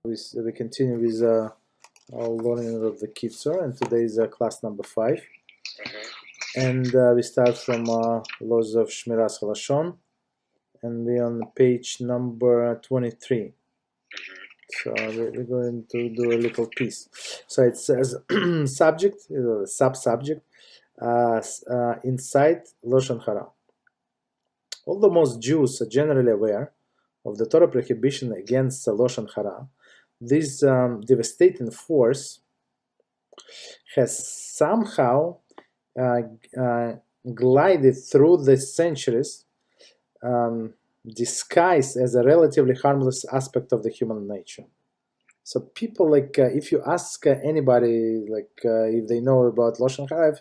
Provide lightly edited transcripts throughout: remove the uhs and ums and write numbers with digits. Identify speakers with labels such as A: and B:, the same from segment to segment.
A: We continue with our learning of the Kitzur, and today is class number 5. And we start from laws of Shmiras Loshon, and we're on page number 23. So we're going to do a little piece. So it says subject, sub-subject, inside Loshon Hora. Although most Jews are generally aware of the Torah prohibition against Loshon Hora, this devastating force has somehow glided through the centuries, disguised as a relatively harmless aspect of the human nature. So people, like, if you ask anybody, like, if they know about Loshon Hora,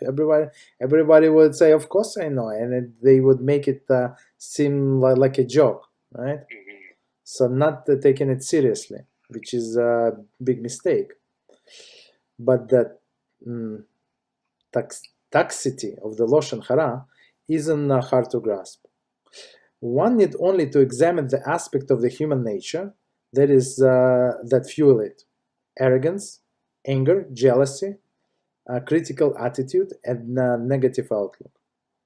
A: everybody would say, of course I know, and they would make it seem like a joke, right? So not taking it seriously, which is a big mistake. But the toxicity of the Loshon Hora isn't hard to grasp. One need only to examine the aspect of the human nature that fuel it: arrogance, anger, jealousy, critical attitude, and negative outlook.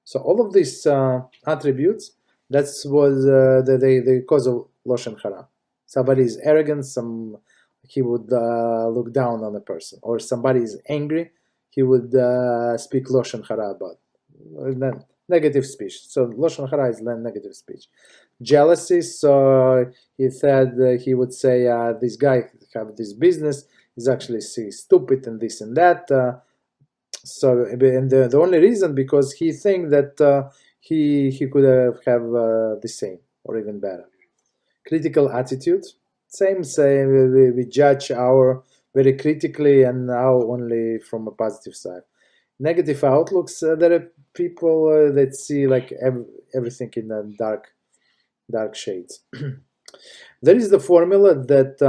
A: So all of these attributes, that's what the cause of Loshon Hora. Somebody is arrogant, he would look down on a person, or somebody is angry, he would speak Loshon Hora about negative speech. So Loshon Hora is negative speech. Jealousy, so he said he would say this guy have this business is actually stupid and this and that. So and the only reason because he think that he could have the same or even better. Critical attitude, same. We judge our very critically and now only from a positive side. Negative outlooks, there are people that see like everything in dark shades. There is the formula that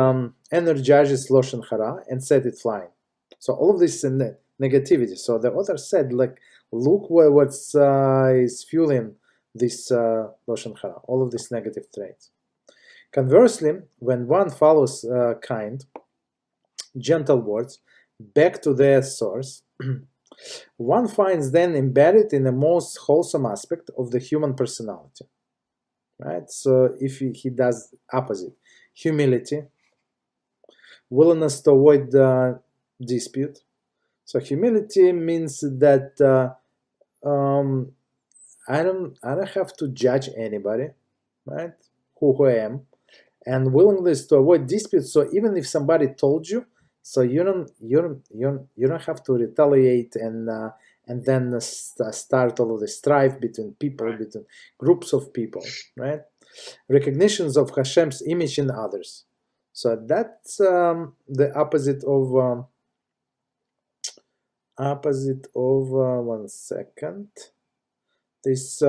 A: energizes Loshon Hora and set it flying. So all of this negativity. So the author said, like, look what's is fueling this Loshon Hora, all of these negative traits. Conversely, when one follows kind, gentle words back to their source, one finds then embedded in the most wholesome aspect of the human personality. Right? So if he does opposite, humility, willingness to avoid dispute. So humility means that I don't have to judge anybody, right? Who I am, and willingness to avoid disputes. So even if somebody told you, so you don't have to retaliate and then start all of the strife between people, between groups of people, right? Recognitions of HaShem's image in others. So that's the opposite of one second. This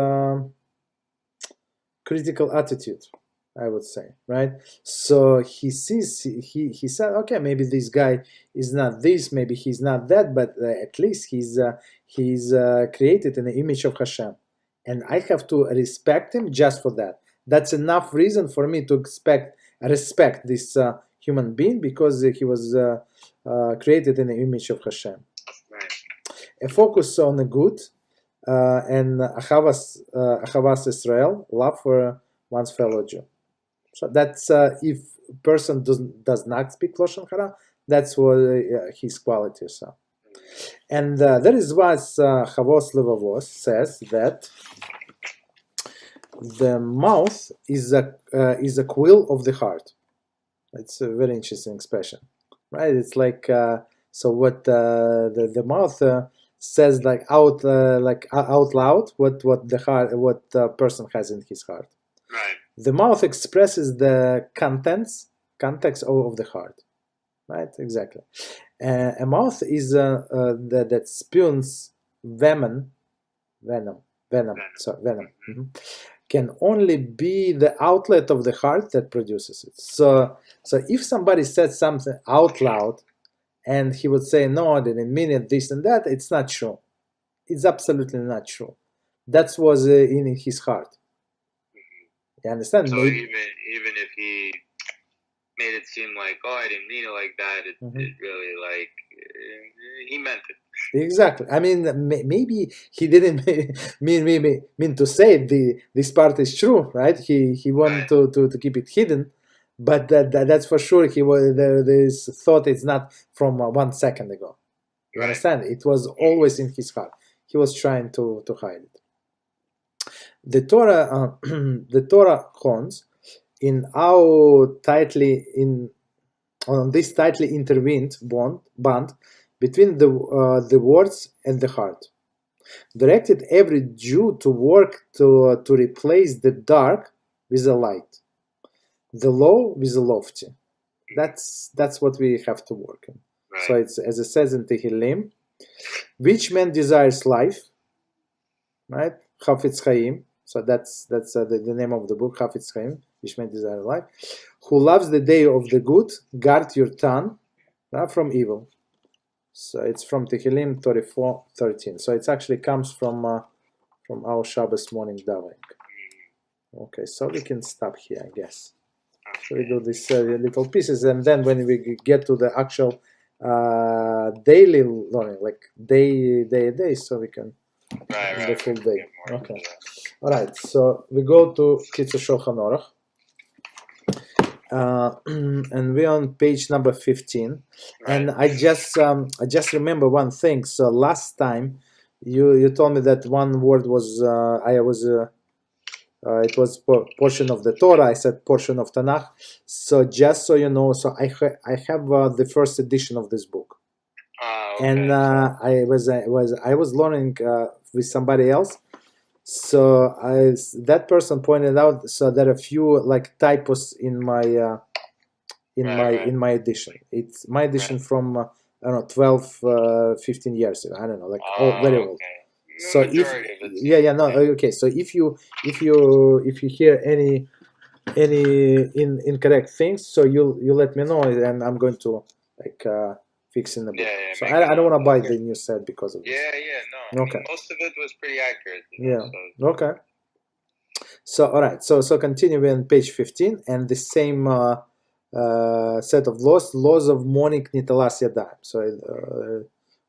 A: critical attitude, I would say, right? So he sees, he said, okay, maybe this guy is not this, maybe he's not that, but at least he's created in the image of HaShem, and I have to respect him just for that. That's enough reason for me to respect this human being because he was created in the image of HaShem. A focus on the good and Achavas Israel, love for one's fellow Jew. So that's if person does not speak Loshon Hora, that's what his qualities are. And there is what Chavos Levavos says that the mouth is a quill of the heart. It's a very interesting expression, right? It's like so what the mouth says like out loud what the person has in his heart.
B: Right.
A: The mouth expresses the context of the heart, right? Exactly. A mouth is that spews venom. Mm-hmm. Can only be the outlet of the heart that produces it. So if somebody said something out loud, and he would say, no, I didn't mean it, this and that, it's not true. It's absolutely not true. That was in his heart. You understand?
B: So
A: maybe
B: even if he made it seem like, oh, I didn't mean it like that. It really, like, he meant it.
A: Exactly. I mean, maybe he didn't mean to say this part is true, right? He wanted to keep it hidden, but that's for sure. He was this thought is not from 1 second ago. You understand? It was always in his heart. He was trying to hide it. The Torah, the Torah horns, in how tightly on this tightly intervened bond between the words and the heart, directed every Jew to work to replace the dark with the light, the low with the lofty. That's what we have to work in.
B: Right.
A: So it's, as it says in Tehillim, which man desires life, right? Chofetz Chaim. So that's the name of the book, Chofetz Chaim, which man desires life. Who loves the day of the good, guard your tongue from evil. So it's from Tehillim 34:13. So it actually comes from our Shabbos morning davening. Okay, so we can stop here, I guess. So we do these little pieces, and then when we get to the actual daily learning, like day, so we can the full day. Okay. All right. So we go to Kitzur Shulchan Aruch. And we're on page number 15, and I just remember one thing. So last time you told me that one word was it was portion of the Torah. I said portion of Tanakh. So just so you know, so I have the first edition of this book,
B: okay.
A: And I was learning with somebody else. So that person pointed out, so there are a few like typos in my in my edition. It's my edition from I don't know 12 15 years ago. I don't know, like very old. So okay. So if you hear any incorrect things, so you let me know, and I'm going to like fix in the book. So I don't want to buy the new set because of this.
B: No. Okay. I mean, most of it was pretty accurate.
A: So. Okay. So all right. So continue on page 15, and the same set of laws of morning Netilat Yadayim. So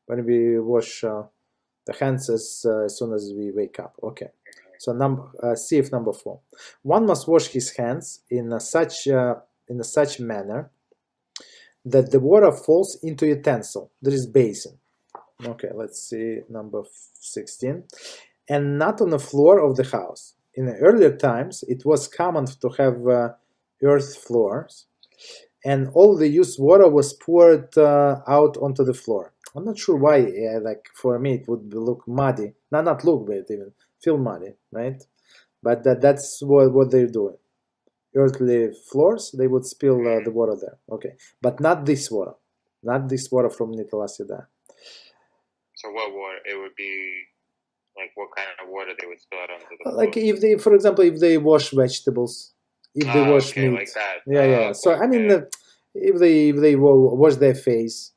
A: when we wash the hands as soon as we wake up. Okay. So CF number 4. One must wash his hands in such manner that the water falls into utensil. There is basin. Okay, let's see number 16. And not on the floor of the house. In the earlier times, it was common to have earth floors, and all the used water was poured out onto the floor. I'm not sure why. Like for me, it would look muddy. Not look, but even feel muddy, right? But that's what they're doing. Earthly floors, they would spill the water there. Okay, but not this water. Not this water from Netilat Yadayim.
B: So what water? It would be like what kind of water they would spill out onto the floor?
A: Like if they, for example, if they wash vegetables, if they wash meat.
B: Like that.
A: Yeah. So I mean, if they wash their face,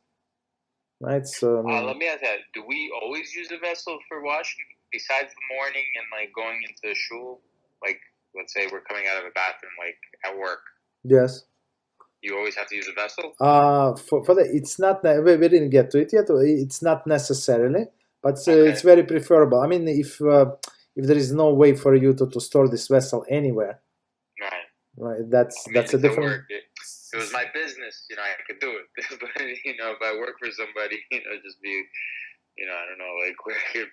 A: right? So
B: let me ask that: do we always use a vessel for washing, besides the morning and like going into the shul? Like, let's say we're coming out of a bathroom, like at work.
A: Yes.
B: You always have to use a vessel?
A: For that, it's not. We didn't get to it yet. It's not necessarily, but it's very preferable. I mean, if there is no way for you to store this vessel anywhere, right? That's a different.
B: If it was my business, I could do it. But if I work for somebody, just be, I don't know, like where I could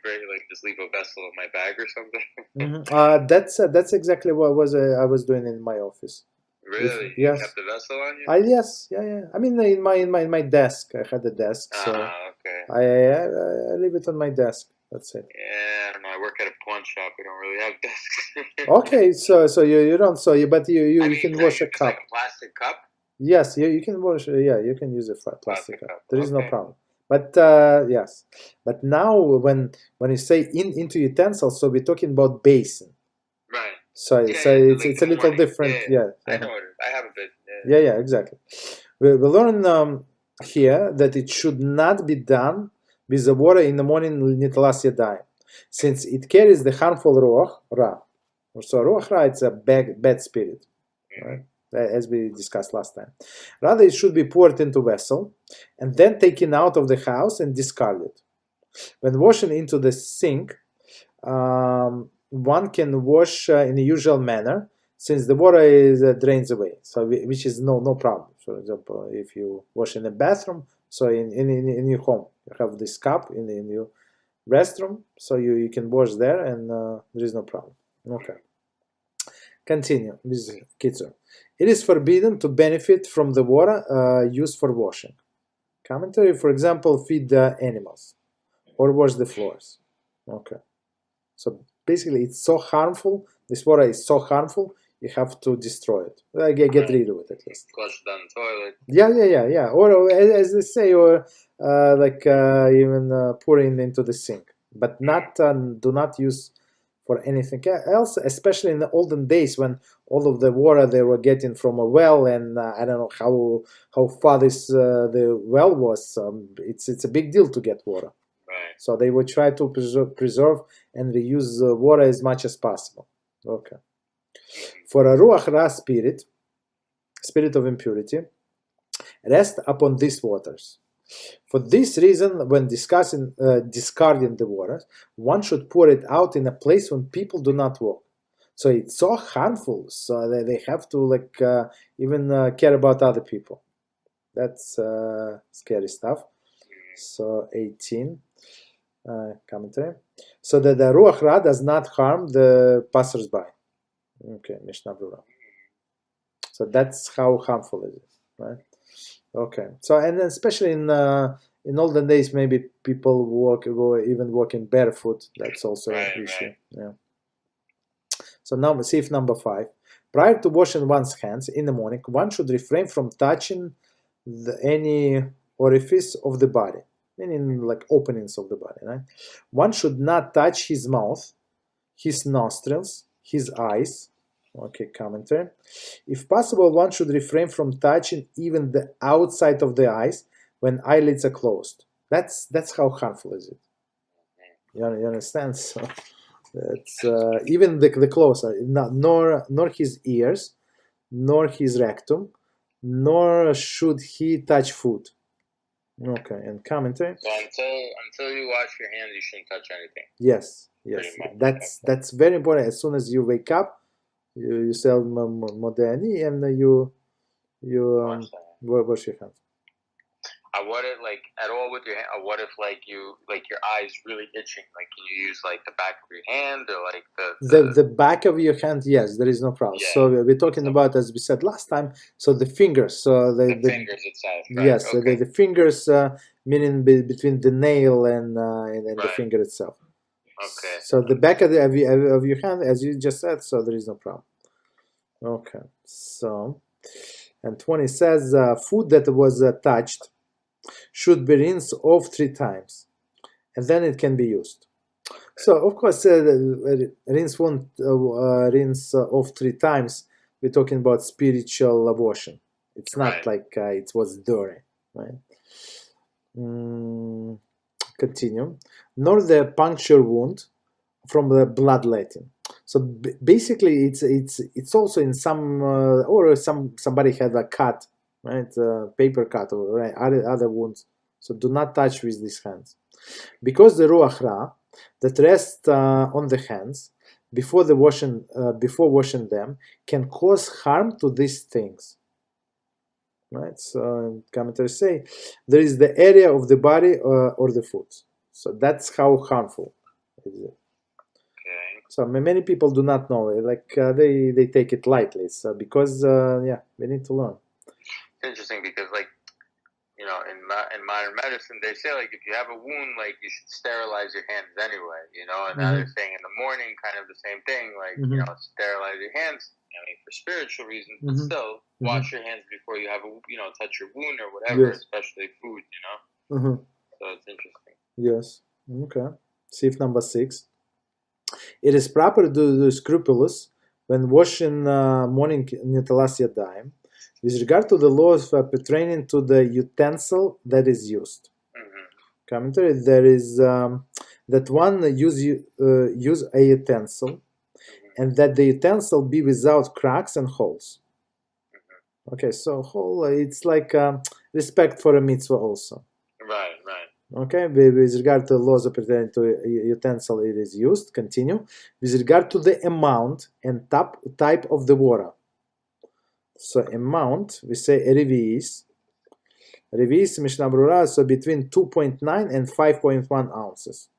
B: just leave a vessel in my bag or something.
A: That's exactly what I was doing in my office.
B: Really?
A: Yes.
B: You kept the vessel on you?
A: Yes. Yeah. I mean, in my desk, I had a desk, so
B: okay.
A: I leave it on my desk. That's it.
B: Yeah, I don't know. I work at a pawn shop. We don't really have desks.
A: Okay, so you don't. But you can wash a cup.
B: Like a plastic cup?
A: Yes, you can wash. Yeah, you can use a plastic cup. There is no problem. But yes. But now when you say into utensil, so we're talking about basin.
B: Right.
A: So it's a little different. Yeah.
B: I know it is. I have a bit.
A: Yeah, exactly. We learn here that it should not be done with the water in the morning Netilat Yadayim, since it carries the harmful ruach ra. So ruach ra, it's a bad spirit, right? as we discussed last time. Rather, it should be poured into a vessel and then taken out of the house and discarded. When washing into the sink, one can wash in the usual manner, since the water is drains away, so which is no problem. For example, if you wash in a bathroom, so in your home, you have this cup in your restroom, so you can wash there, and there is no problem. Okay. Continue with Kitzur. It is forbidden to benefit from the water used for washing. Commentary, for example, feed the animals or wash the floors. Okay. So basically, it's so harmful. This water is so harmful. You have to destroy it. Get rid of it at least.
B: Flush it down the toilet.
A: Yeah. Or as they say, or even pouring into the sink, but not do not use for anything else. Especially in the olden days when all of the water they were getting from a well, and I don't know how far this the well was. It's a big deal to get water.
B: Right.
A: So they would try to preserve and reuse water as much as possible. Okay. For a Ruach Ra spirit of impurity, rest upon these waters. For this reason, when discussing discarding the waters, one should pour it out in a place when people do not walk. So it's so harmful, so they have to even care about other people. That's scary stuff. So 18 commentary. So that the Ruach Ra does not harm the passersby. Okay, Mishnah Brura. So that's how harmful it is, right? Okay. So and especially in olden days, maybe people even walking barefoot. That's also an issue. Right. Yeah. So now see if number 5. Prior to washing one's hands in the morning, one should refrain from touching any orifice of the body, meaning like openings of the body. Right? One should not touch his mouth, his nostrils, his eyes. Okay, commentary. If possible, one should refrain from touching even the outside of the eyes when eyelids are closed. That's how harmful is it. You understand? So it's even the close, nor his ears, nor his rectum, nor should he touch food. Okay, and commentary.
B: So until you wash your hands, you shouldn't touch anything.
A: Yes. That's very important. As soon as you wake up, you say Modani, and you wash your hands.
B: What if at all with your hand? What if your eyes really itching? Like, can you use the back of your hand or
A: the back of your hand? Yes, there is no problem. Yeah. So we're talking about, as we said last time, so the fingers. So the
B: fingers itself. Right?
A: Yes, okay. the fingers, meaning between the nail and right. The finger itself.
B: Okay.
A: So the back of your hand, as you just said, so there is no problem. Okay. So, and 20 says food that was touched should be rinsed off 3 times, and then it can be used. Okay. So of course, rinse off 3 times. We're talking about spiritual washing. It's not right. It was dirty, right? Continue. Nor the puncture wound from the bloodletting. So basically, it's also in some or somebody had a cut, right? Paper cut or right, other wounds. So do not touch with these hands, because the Ruach Ra that rests on the hands before washing them can cause harm to these things. Right, so commentators say there is the area of the body or the foot. So that's how harmful is it.
B: Okay.
A: So many people do not know it. They take it lightly. So because we need to learn.
B: It's interesting because in modern medicine they say if you have a wound you should sterilize your hands anyway. And now they're saying in the morning kind of the same thing sterilize your hands. For spiritual reasons, but still wash your hands before you have touch your wound or whatever, yes. Especially food, So it's interesting.
A: Yes. Okay. See if number 6. It is proper to do scrupulous when washing morning Netilat Yadayim with regard to the laws pertaining to the utensil that is used. Commentary: there is that one use a utensil, and that the utensil be without cracks and holes. Okay, so whole it's like respect for a mitzvah also.
B: Right.
A: Okay, with regard to the laws pertaining to utensil, it is used. Continue. With regard to the amount and type of the water. So amount, we say Orifice. Orifice, Mishnah Brura, so between 2.9 and 5.1 ounces.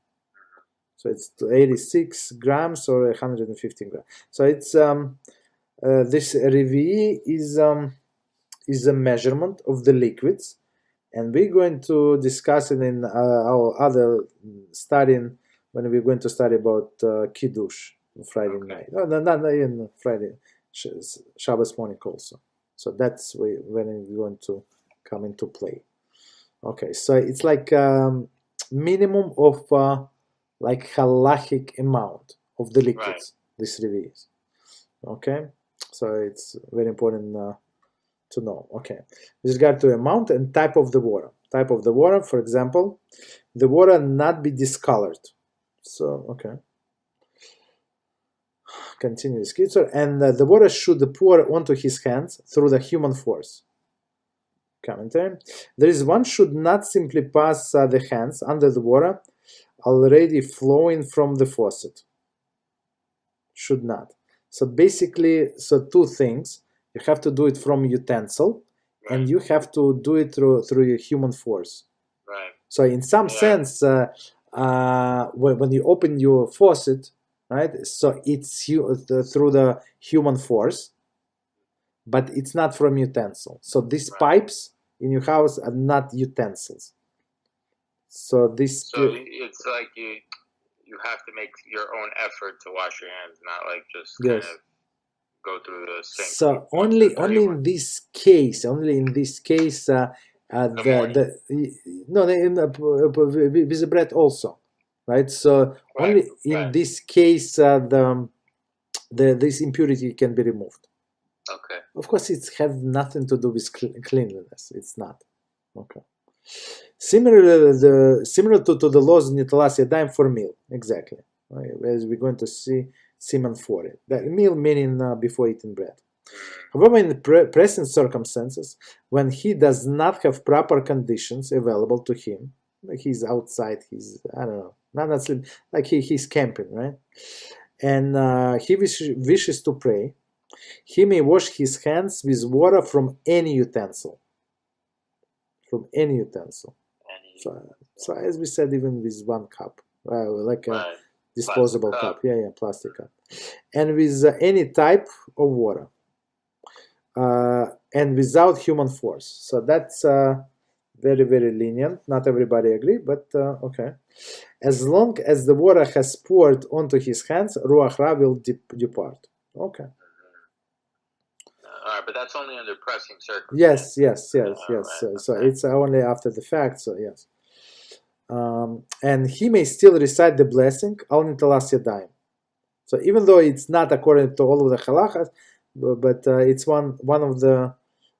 A: So it's 86 grams or 115 grams. So it's this Orifice is a measurement of the liquids, and we're going to discuss it in our other studying when we're going to study about Kiddush on Friday night. No, not even Friday, Shabbos morning also. So that's when we're going to come into play. Okay, so it's like minimum of like halachic amount of the liquids.
B: Right.
A: This reveals. Okay, so it's very important to know. Okay, with regard to amount and type of the water. Type of the water, for example, the water not be discolored. So okay. Continue with Kitzur, and the water should pour onto his hands through the human force. Commentary. There is one should not simply pass the hands under the water already flowing from the faucet. Should not. So basically, so two things. You have to do it from utensil,
B: Right.
A: and you have to do it through your human force.
B: Right.
A: So in some sense, when you open your faucet, right? So it's through the human force, but it's not from utensil. So these pipes in your house are not utensils. So this.
B: So it's like you have to make your own effort to wash your hands, not like just kind of go through the sink.
A: So only in this case, with the bread also, right? So only in this case this impurity can be removed.
B: Okay.
A: Of course, it has nothing to do with cleanliness. It's not. Okay. Similar to the laws of Netilat Yadayim for meal, exactly. Right? As we're going to see Siman for it. That meal meaning before eating bread. However, in the present circumstances, when he does not have proper conditions available to him, like he's outside, he's, I don't know, not sleeping, like he's camping, right? And he wishes to pray, he may wash his hands with water from any utensil. From any utensil. So as we said, even with one cup, like a disposable cup. Yeah, plastic cup. And with any type of water. And without human force. So that's very, very lenient. Not everybody agree, but okay. As long as the water has poured onto his hands, Ruach Ra will depart. Okay.
B: All right, but that's only under pressing circumstances.
A: Yes. So it's only after the fact, so yes. And he may still recite the blessing, Al Netilat Yadayim. So even though it's not according to all of the halachas, but it's one of the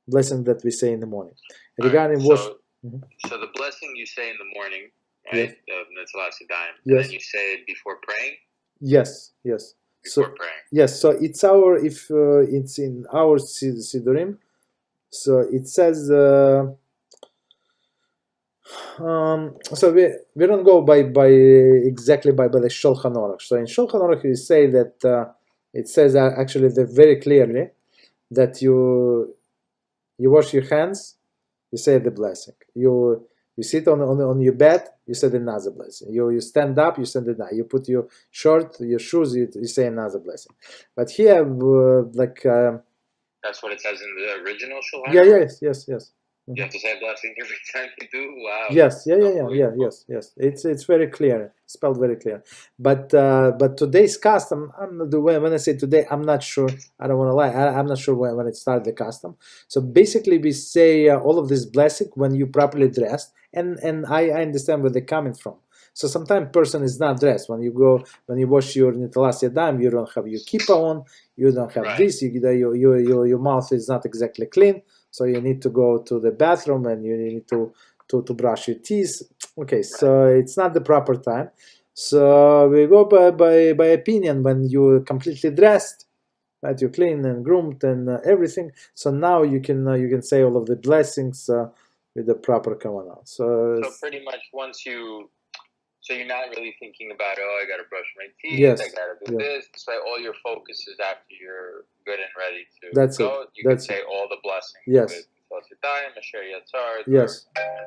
A: blessings that we say in the morning. Regarding
B: so the blessing you say in the morning, right, of Netilat Yadayim, and then you say it before praying?
A: Yes.
B: Before praying.
A: Yes, so it's it's in our Sidurim, so it says, so we don't go by exactly by the Shulchan Aruch. So in Shulchan Aruch you say that it says actually very clearly that you wash your hands, you say the blessing. You sit on your bed, you say another blessing. You stand up, you say the night. You put your shirt, your shoes, you say another blessing. But here,
B: that's what it says in the original Shulchan?
A: Yes.
B: You have to say a blessing every time you do? Wow.
A: Yes. It's very clear, spelled very clear. But today's custom, when I say today, I'm not sure. I don't want to lie. I'm not sure when it started the custom. So basically, we say all of this blessing when you properly dressed, and I understand where they're coming from. So sometimes person is not dressed. When you wash your Netilat Yadayim, you don't have your kippah on, you don't have this. Your mouth is not exactly clean. So you need to go to the bathroom and you need to brush your teeth. Okay, so it's not the proper time. So we go by opinion when you're completely dressed. right? You're clean and groomed and everything. So now you can say all of the blessings with the proper kavanah.
B: So pretty much once you, so you're not really thinking about, oh, I got to brush my teeth,
A: yes,
B: I got to do this. It's like all your focus is after you're good and ready to
A: That's
B: go.
A: it.
B: You can say all the blessings.
A: Yes.
B: With Yadayim, Asher Yatzar.
A: Yes.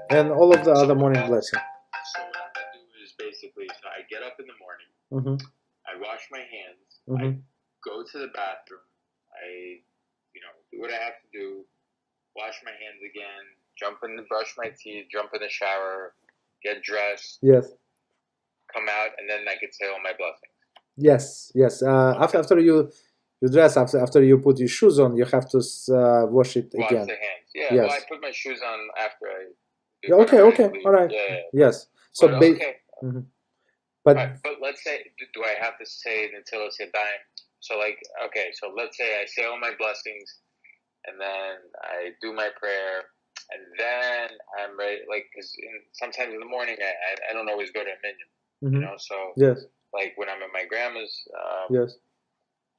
A: And all of the other morning blessings.
B: So what I do is basically, so I get up in the morning, I wash my hands, I go to the bathroom, I, do what I have to do, wash my hands again, brush my teeth, jump in the shower, get dressed.
A: Yes.
B: Come out, and then I could say all my blessings.
A: Yes. After you dress, after you put your shoes on, you have to wash it again.
B: Wash the hands. Yeah.
A: Yes.
B: Well, I put my shoes on after I.
A: Okay. All right.
B: Yeah.
A: Yes. So
B: But let's say, do I have to say Netilas Yadayim? So so let's say I say all my blessings, and then I do my prayer, and then I'm ready. Because sometimes in the morning I don't always go to a minyan, So
A: yes.
B: Like when I'm at my grandma's.
A: Yes.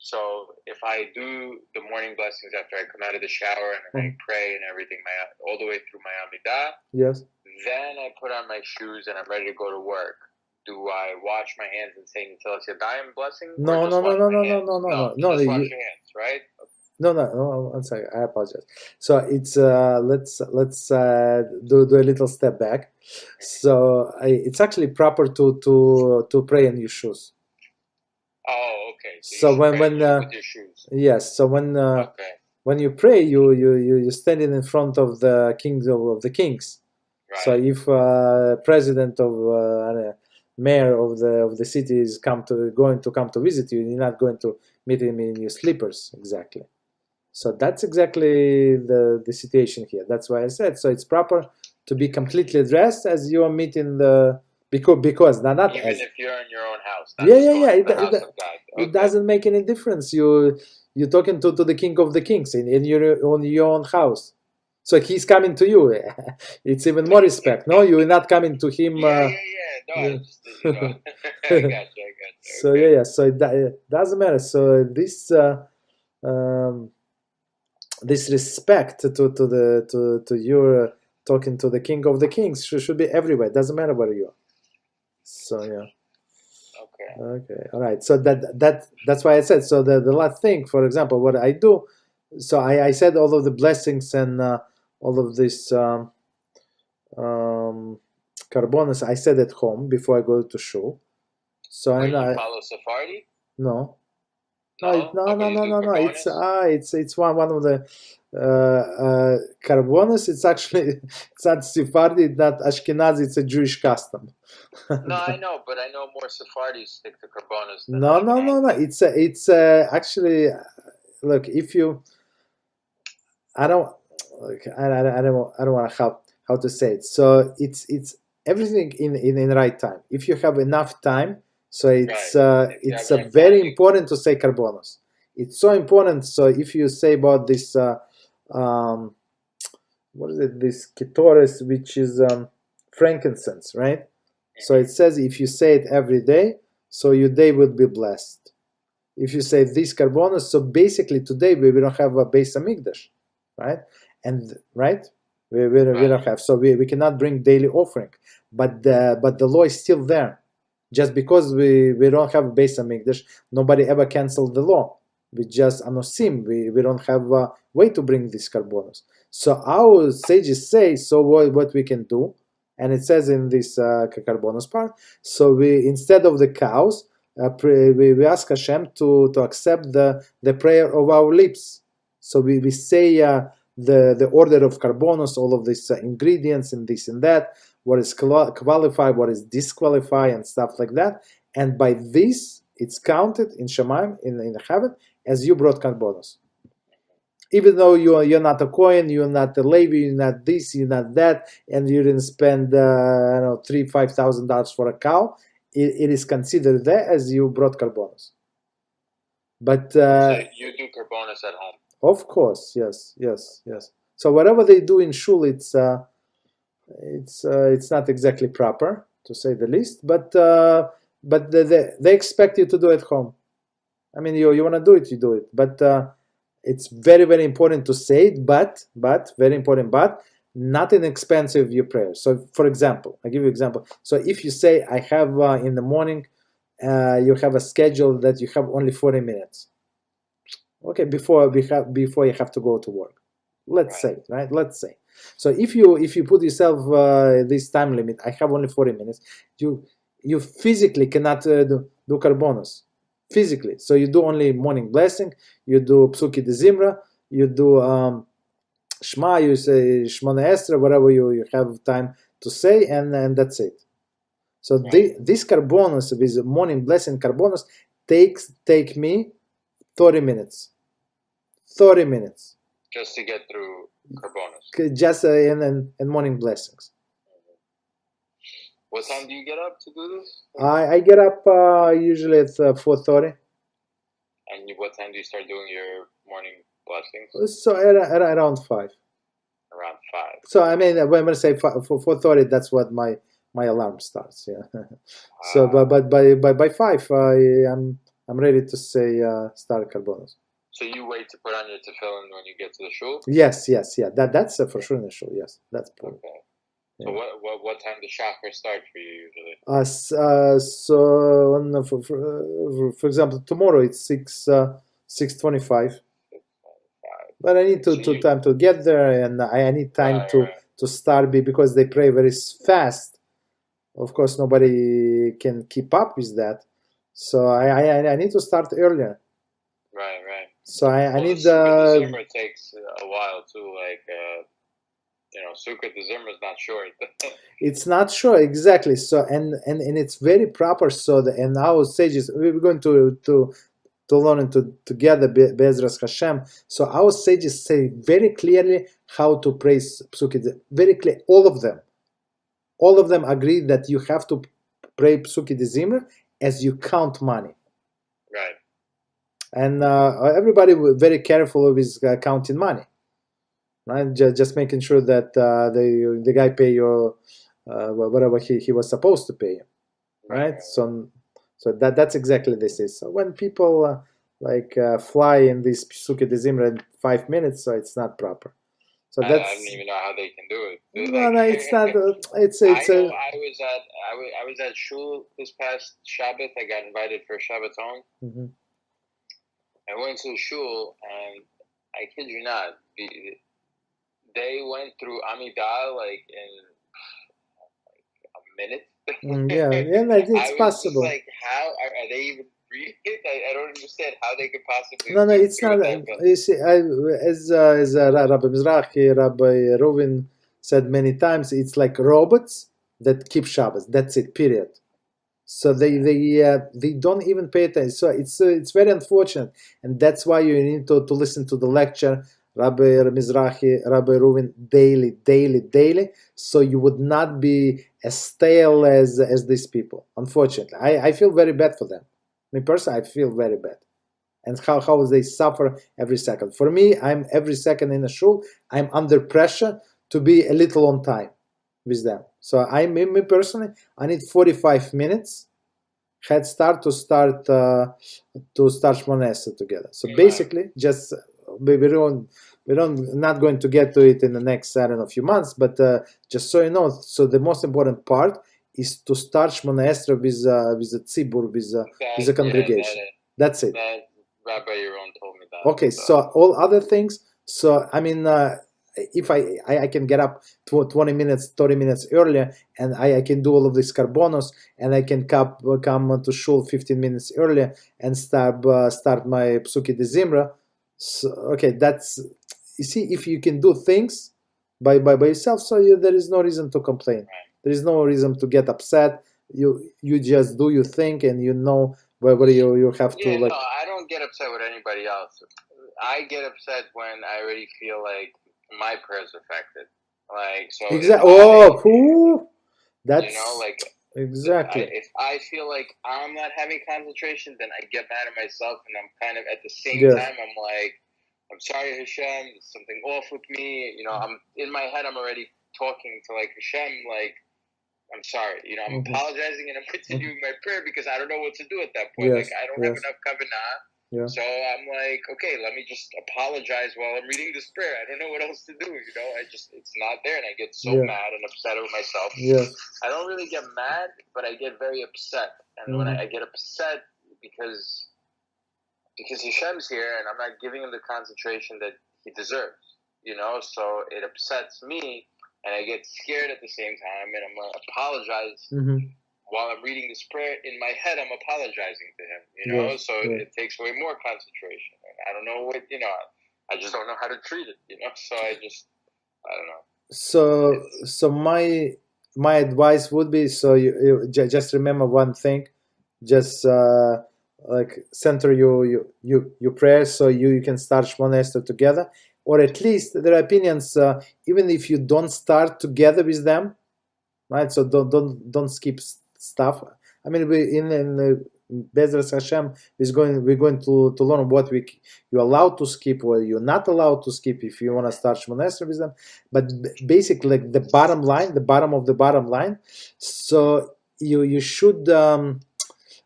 B: So if I do the morning blessings after I come out of the shower and I pray and everything, all the way through my Amidah.
A: Yes.
B: Then I put on my shoes and I'm ready to go to work. Do I wash my hands and say Netilas Yadayim blessing?
A: No.
B: Just wash your hands, right?
A: No. I'm sorry. I apologize. So it's let's do a little step back. So it's actually proper to pray in your shoes.
B: Oh, okay.
A: So when
B: with your shoes.
A: Yes. So when you pray, you standing in front of the kings of the kings.
B: Right.
A: So if president of mayor of the city is going to come to visit you, you're not going to meet him in your slippers exactly. So that's exactly the situation here. That's why I said so. It's proper to be completely dressed as you are meeting the because not
B: even
A: as,
B: if you're in your own house.
A: It doesn't make any difference. You're talking to the king of the kings in your own house. So he's coming to you. It's even more respect. No, you're not coming to him.
B: No, I just, I got you.
A: So so it doesn't matter. So this this respect to your talking to the king of the kings should be everywhere. It doesn't matter where you are. So Okay. All right. So that's why I said. So the last thing, for example, what I do. So I said all of the blessings and all of this carbonas. I said at home before I go to shul. So
B: you follow Sephardi?
A: No. No. It's one of the carbonas. It's actually it's not Sephardi, it's not Ashkenazi. It's a Jewish custom.
B: No, I know, but I know more Sephardis stick to carbonas.
A: No. It's actually look if you. I don't want to how to say it. So it's everything in the right time. If you have enough time, so it's very important to say carbonos. It's so important. So if you say about this, what is it? This ketoris, which is frankincense, right? So it says if you say it every day, so your day will be blessed. If you say this carbonos, so basically today we don't have a Beis Hamikdash, right? And we don't have, so we cannot bring daily offering, but the law is still there. Just because we don't have Beis Hamikdash, nobody ever canceled the law. We just anosim. We don't have a way to bring these carbonos. So our sages say, so what we can do, and it says in this carbonos part. So we instead of the cows, we ask HaShem to accept the prayer of our lips. So we say the order of carbonos, all of these ingredients and this and that, what is qualified, what is disqualified, and stuff like that. And by this, it's counted in Shemaim, in heaven, as you brought carbonos. Even though you're not a Kohen, you're not a Leib, you're not this, you're not that, and you didn't spend $3,000-$5,000 for a cow, it is considered there as you brought carbonos. But
B: so you do carbonos at home.
A: Of course, yes. So whatever they do in shul, it's not exactly proper, to say the least. But they expect you to do at home. I mean, you want to do it, you do it. But it's very, very important to say it, but very important, but not inexpensive your prayer. So, for example, I give you an example. So if you say, I have in the morning, you have a schedule that you have only 40 minutes. Okay, before you have to go to work. Let's say, right? Let's say. So if you put yourself this time limit, I have only 40 minutes. You physically cannot do karbonos. Physically. So you do only morning blessing, you do psuki de zimra, you do Shema, you say Shmona Esra, whatever you have time to say, and that's it. So this karbonos, with morning blessing karbonos, take me 30 minutes. 30 minutes.
B: Just to get through karbonos.
A: Just and morning blessings.
B: What time do you get up to do this?
A: I get up usually at 4:30.
B: And what time do you start doing your morning blessings?
A: So around 5.
B: Around 5.
A: So I mean, when I say 4:30, that's what my alarm starts. Yeah. So but by 5, I'm ready to say start karbonos.
B: So you wait to put on your tefillin when you get to the shul?
A: Yes, yeah. That's for sure in the shul. Yes, that's
B: okay.
A: Yeah.
B: So what time does shachar start for you usually?
A: So for example, tomorrow it's 6:25. But I need to time to get there, and I need time to start because they pray very fast. Of course, nobody can keep up with that, so I need to start earlier.
B: Right.
A: So I need
B: the Zimmer takes a while too. Like Sukkot the Zimmer is not short.
A: It's not short, exactly. So and it's very proper. So and our sages, we're going to learn together Beezrat HaShem. So our sages say very clearly how to pray Psuki. Very clear, all of them agree that you have to pray Psuki de Zimra as you count money.
B: Right.
A: And everybody very careful with counting money, right? Just making sure that the guy pay your whatever he was supposed to pay you, right? So that's exactly this is. So when people fly in this Psuki de Zimra in 5 minutes, so it's not proper. So
B: I don't even know how they can do it.
A: No, it's not. It's.
B: I was at shul this past Shabbat. I got invited for a Shabbaton.
A: Mm-hmm.
B: I went to the shul, and I kid you not, they went through Amidal in a minute.
A: Yeah, it's possible.
B: Just how are they even reading it? I don't understand how they could possibly.
A: No, it's not. You see, as Rabbi Mizrachi, Rabbi Reuven said many times, it's like robots that keep Shabbos. That's it. Period. So they don't even pay attention. So it's very unfortunate, and that's why you need to listen to the lecture, Rabbi Mizrachi, Rabbi Reuven, daily, so you would not be as stale as these people. Unfortunately, I feel very bad for them. Me personally, I feel very bad, and how they suffer every second. For me, I'm every second in a shul. I'm under pressure to be a little on time with them. So me personally, I need 45 minutes head start to start Shmona Esrei together. So basically, just we're not going to get to it in the next few months, but just so you know, so the most important part is to start Shmona Esrei with the tzibur, with the congregation. That's it.
B: That Rabbi Yaron told me that.
A: Okay, so all other things. So I mean, if I can get up 20 minutes, 30 minutes earlier, and I can do all of these karbonos, and I can come to shul 15 minutes earlier and start my psuki de zimra. So, okay, that's, you see, if you can do things by yourself, so there is no reason to complain. There is no reason to get upset. You just do your thing, and you know whether you have to
B: No, I don't get upset with anybody else. I get upset when I already feel like my prayer's affected. So
A: exactly. That's exactly.
B: If I feel like I'm not having concentration, then I get mad at myself, and I'm kind of at the same time I'm like, I'm sorry, HaShem, there's something off with me. I'm in my head, I'm already talking to HaShem, I'm sorry. I'm apologizing, and I'm continuing my prayer because I don't know what to do at that point. I don't have enough kavanah.
A: Yeah.
B: So I'm like, okay, let me just apologize while I'm reading this prayer. I don't know what else to do, it's not there, and I get so mad and upset with myself.
A: Yes.
B: I don't really get mad, but I get very upset. And when I get upset because Hashem's here and I'm not giving him the concentration that he deserves, so it upsets me, and I get scared at the same time, and I'm going to apologize while I'm reading this prayer. In my head, I'm apologizing to him, so it takes away more concentration. And I don't know what, I just don't know how to treat it, so I don't know.
A: So my advice would be, so you just remember one thing, just like center your prayers so you can start Shmona Esrei together, or at least there are opinions, even if you don't start together with them, right? So don't skip stuff. I mean, we in Beezrat HaShem we're going to learn what you're allowed to skip, or you're not allowed to skip if you want to start Shmona Esrei with them. But basically, like the bottom line, the bottom of the bottom line. So you should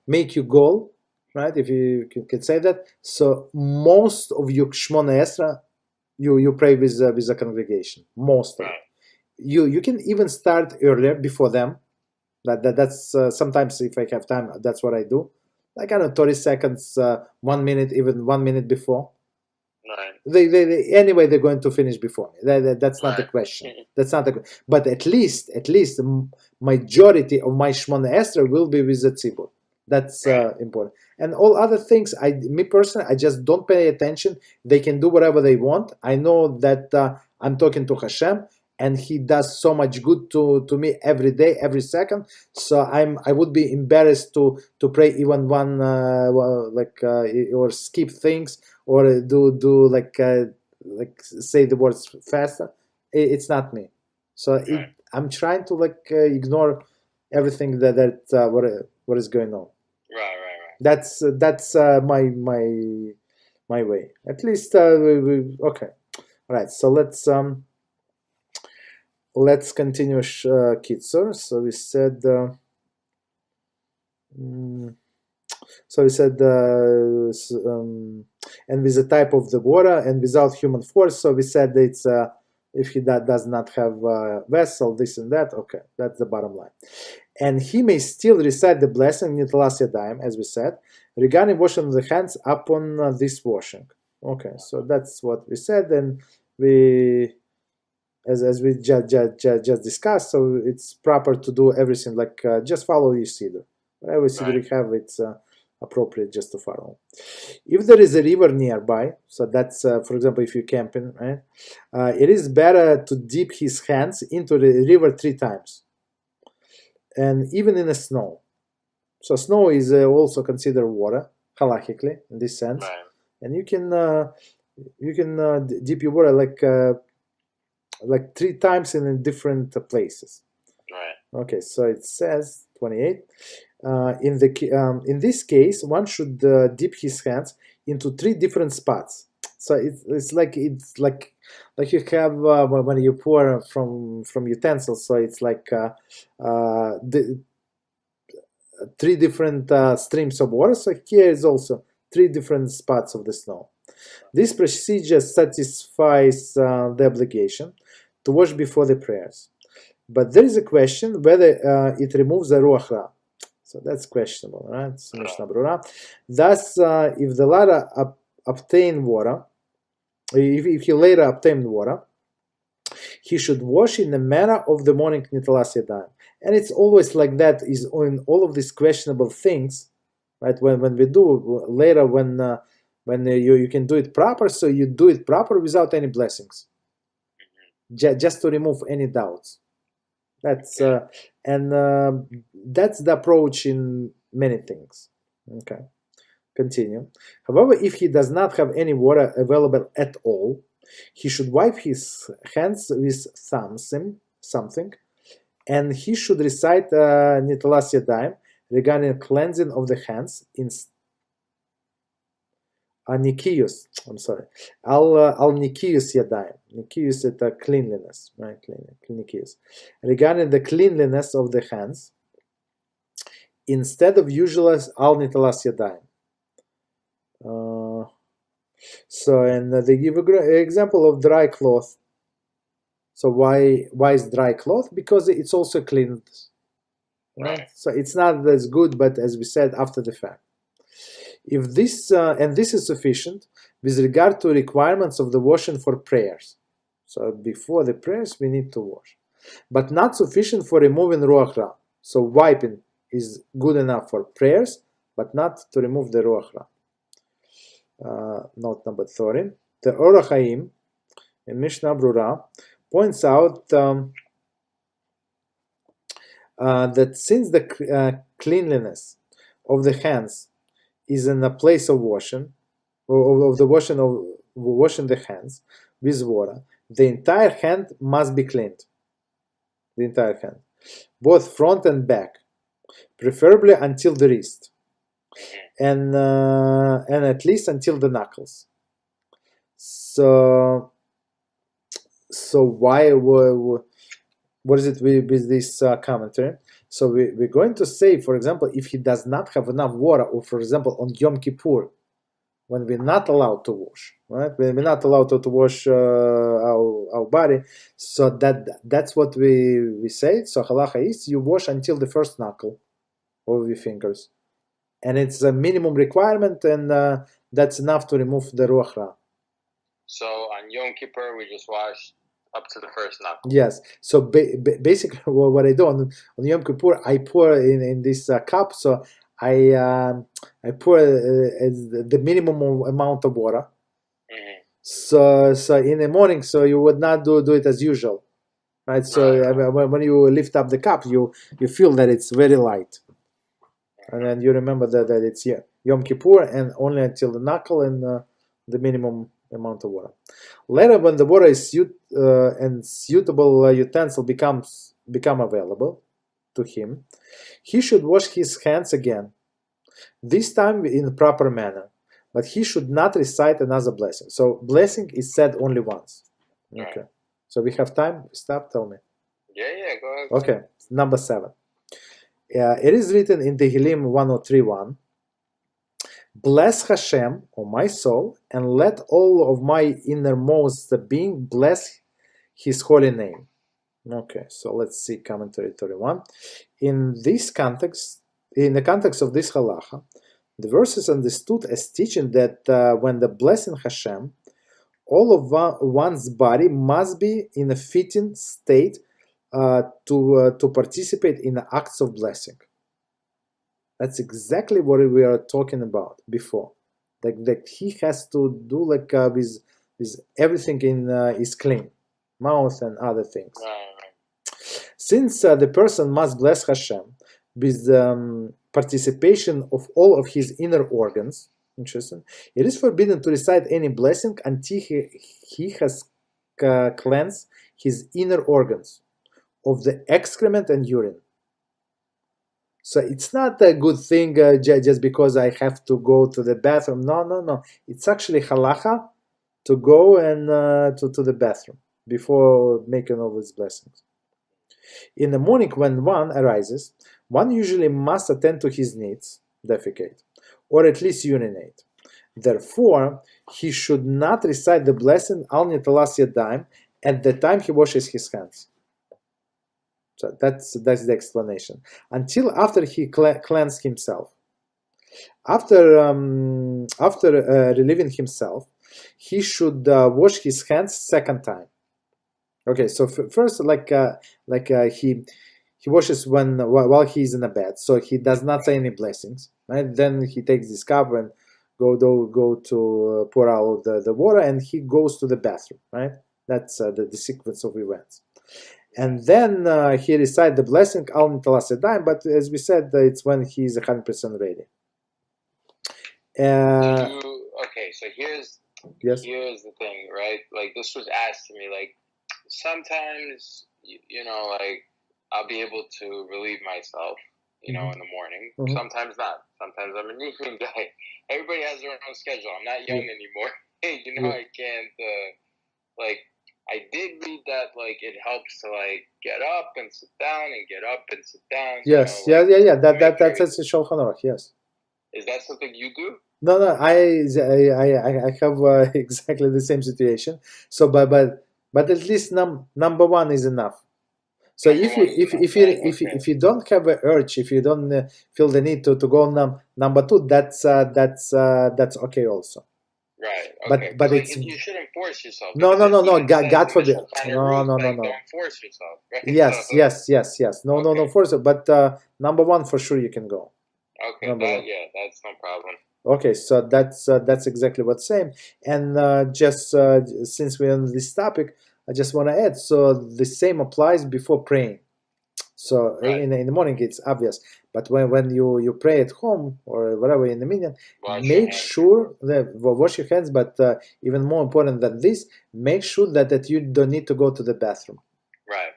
A: make your goal, right? If you can say that. So most of your Shmona Esrei, you pray with the congregation. Most of it. You can even start earlier before them. That's sometimes, if I have time, that's what I do. Like, I don't know, 30 seconds, 1 minute, even 1 minute before.
B: Right.
A: They anyway, they're going to finish before me. That's not the question. That's not the. But at least majority of my Shmona Esrei will be with the tzibur. That's important. And all other things, me personally, I just don't pay attention. They can do whatever they want. I know that I'm talking to HaShem, and he does so much good to me every day, every second. So I would be embarrassed to pray even one or skip things, or do like say the words faster. It's not me. So I'm trying to ignore everything that what is going on.
B: Right.
A: That's my way. At least okay. All right. So let's continue Kitzur. So we said. And with the type of the water and without human force. So we said it's if he does not have a vessel, this and that. Okay, that's the bottom line. And he may still recite the blessing Netilat Yadayim, as we said, regarding washing of the hands upon this washing. Okay, so that's what we said, and we, as we just discussed, so it's proper to do everything like just follow your siddur. Whatever siddur you have, it's appropriate just to follow. If there is a river nearby, so that's for example, if you're camping, right, it is better to dip his hands into the river 3 times. And even in the snow. So snow is also considered water, halachically, in this sense.
B: Right.
A: And you can dip your water like 3 times in different places.
B: Right.
A: Okay, so it says 28. In this case, one should dip his hands into 3 different spots. So it's like you have when you pour from utensils. So it's like the 3 different streams of water. So here is also 3 different spots of the snow. This procedure satisfies the obligation to wash before the prayers. But there is a question whether it removes the ruach ra. So that's questionable, right? Thus, if the latter obtain water, if he later obtained water, he should wash in the manner of the morning Netilat Yadayim. And it's always like that, is in all of these questionable things, right? When we do later, when you can do it proper, so you do it proper without any blessings, just to remove any doubts. That's that's the approach in many things. Okay, continue. However, if he does not have any water available at all, he should wipe his hands with something, and he should recite Netilat Yadayim regarding cleansing of the hands in Nikiyus. I'm sorry. Al Nikiyus Yadayim. Nikiyus is cleanliness, right? Nikiyus. Regarding the cleanliness of the hands, instead of usual Al Netilat Yadayim. And they give an example of dry cloth. So why is dry cloth? Because it's also cleaned, right? So it's not as good, but as we said, after the fact. If this and this is sufficient with regard to requirements of the washing for prayers. So before the prayers we need to wash, but not sufficient for removing ruach ra. So wiping is good enough for prayers, but not to remove the ruach ra. Note number 30. The Chaim in Mishnah Brura points out that since the cleanliness of the hands is in a place of washing, of washing the hands with water, the entire hand must be cleaned. The entire hand, both front and back, preferably until the wrist, and at least until the knuckles. So why? What is it with this commentary? So we're going to say, for example, if he does not have enough water, or for example on Yom Kippur, when we're not allowed to wash, right? When we're not allowed to wash our body, so that's what we say. So Halachah is you wash until the first knuckle of your fingers, and it's a minimum requirement, and that's enough to remove the ruach ra.
B: So on Yom Kippur we just wash up to the first knuckle.
A: Yes. So basically, what I do on Yom Kippur, I pour in this cup. So I pour the minimum amount of water. So in the morning, so you would not do it as usual, right? So when you lift up the cup, you feel that it's very light, and then you remember that it's Yom Kippur and only until the knuckle and the minimum amount of water. Later, when the water is and suitable utensil become available to him, he should wash his hands again, this time in a proper manner, but he should not recite another blessing. So blessing is said only once. Okay. So we have time. Stop. Tell me.
B: Yeah, go ahead.
A: Okay. Number 7. It is written in Tehillim 103:1. Bless HaShem, O my soul, and let all of my innermost being bless His holy name. Okay, so let's see commentary 31. In the context of this halacha, the verse is understood as teaching that when the blessing HaShem, all of one's body must be in a fitting state to participate in the acts of blessing. That's exactly what we are talking about before. That he has to do with everything is clean, mouth and other things. Since the person must bless HaShem with participation of all of his inner organs, interesting, it is forbidden to recite any blessing until he has cleansed his inner organs of the excrement and urine. So it's not a good thing just because I have to go to the bathroom. No. It's actually halacha to go and to the bathroom before making all these blessings. In the morning when one arises, one usually must attend to his needs, defecate, or at least urinate. Therefore, he should not recite the blessing Al Netilat Yadayim at the time he washes his hands. So that's the explanation. Until after he cleansed himself. After relieving himself, he should wash his hands second time. Okay, so first, he washes while he's in a bed, so he does not say any blessings. Right? Then he takes this cup and go to pour out the water, and he goes to the bathroom. Right? That's the sequence of events. And then he recites the blessing Al Netilat Yadayim, but as we said, it's when he's 100% ready.
B: Okay, so here's the thing, right? Like this was asked to me, like sometimes I'll be able to relieve myself, in the morning. Mm-hmm. Sometimes not. Sometimes I'm an evening guy. Everybody has their own schedule. I'm not young anymore. I can't I did read that it helps to get up and sit down and get up and sit down.
A: Yes, yeah. That's a Shulchan Aruch. Yes.
B: Is that something you do?
A: No, no, I have exactly the same situation. So, but at least number one is enough. So if you don't have an urge, if you don't feel the need to go number two, that's okay also.
B: Right. Okay.
A: But
B: like,
A: it's
B: you shouldn't force yourself.
A: no,
B: because
A: no, no,
B: it
A: no.
B: even
A: God,
B: says
A: God
B: in the
A: forbid.
B: Shulchan
A: No,
B: Aruch,
A: no, no,
B: like,
A: no.
B: don't force yourself. Right?
A: Yes,
B: So,
A: yes, yes, yes. No, no, no,
B: okay.
A: force it. But number one for sure you can go.
B: Okay.
A: Number one.
B: Yeah, that's no problem.
A: Okay, so that's exactly what's same. And just since we're on this topic, I just want to add. So the same applies before praying. So
B: Right.
A: in the morning it's obvious, but when you pray at home or whatever in the minyan,
B: Wash your
A: make
B: hands.
A: sure that wash your hands. But even more important than this, make sure that you don't need to go to the bathroom.
B: Right.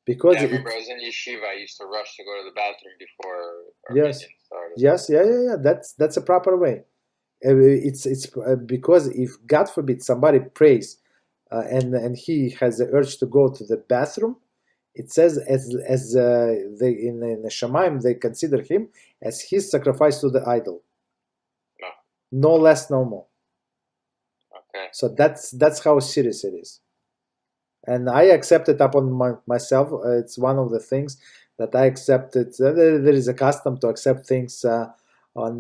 A: Because
B: I remember I was in yeshiva. I used to rush to go to the bathroom before our
A: yes,
B: minyan started.
A: yes, yeah. That's a proper way. It's because if God forbid somebody prays and he has the urge to go to the bathroom, it says as they in the Shemaim they consider him as his sacrifice to the idol. No less, no more.
B: Okay.
A: So that's how serious it is. And I accept it upon myself. It's one of the things that I accepted. There is a custom to accept things on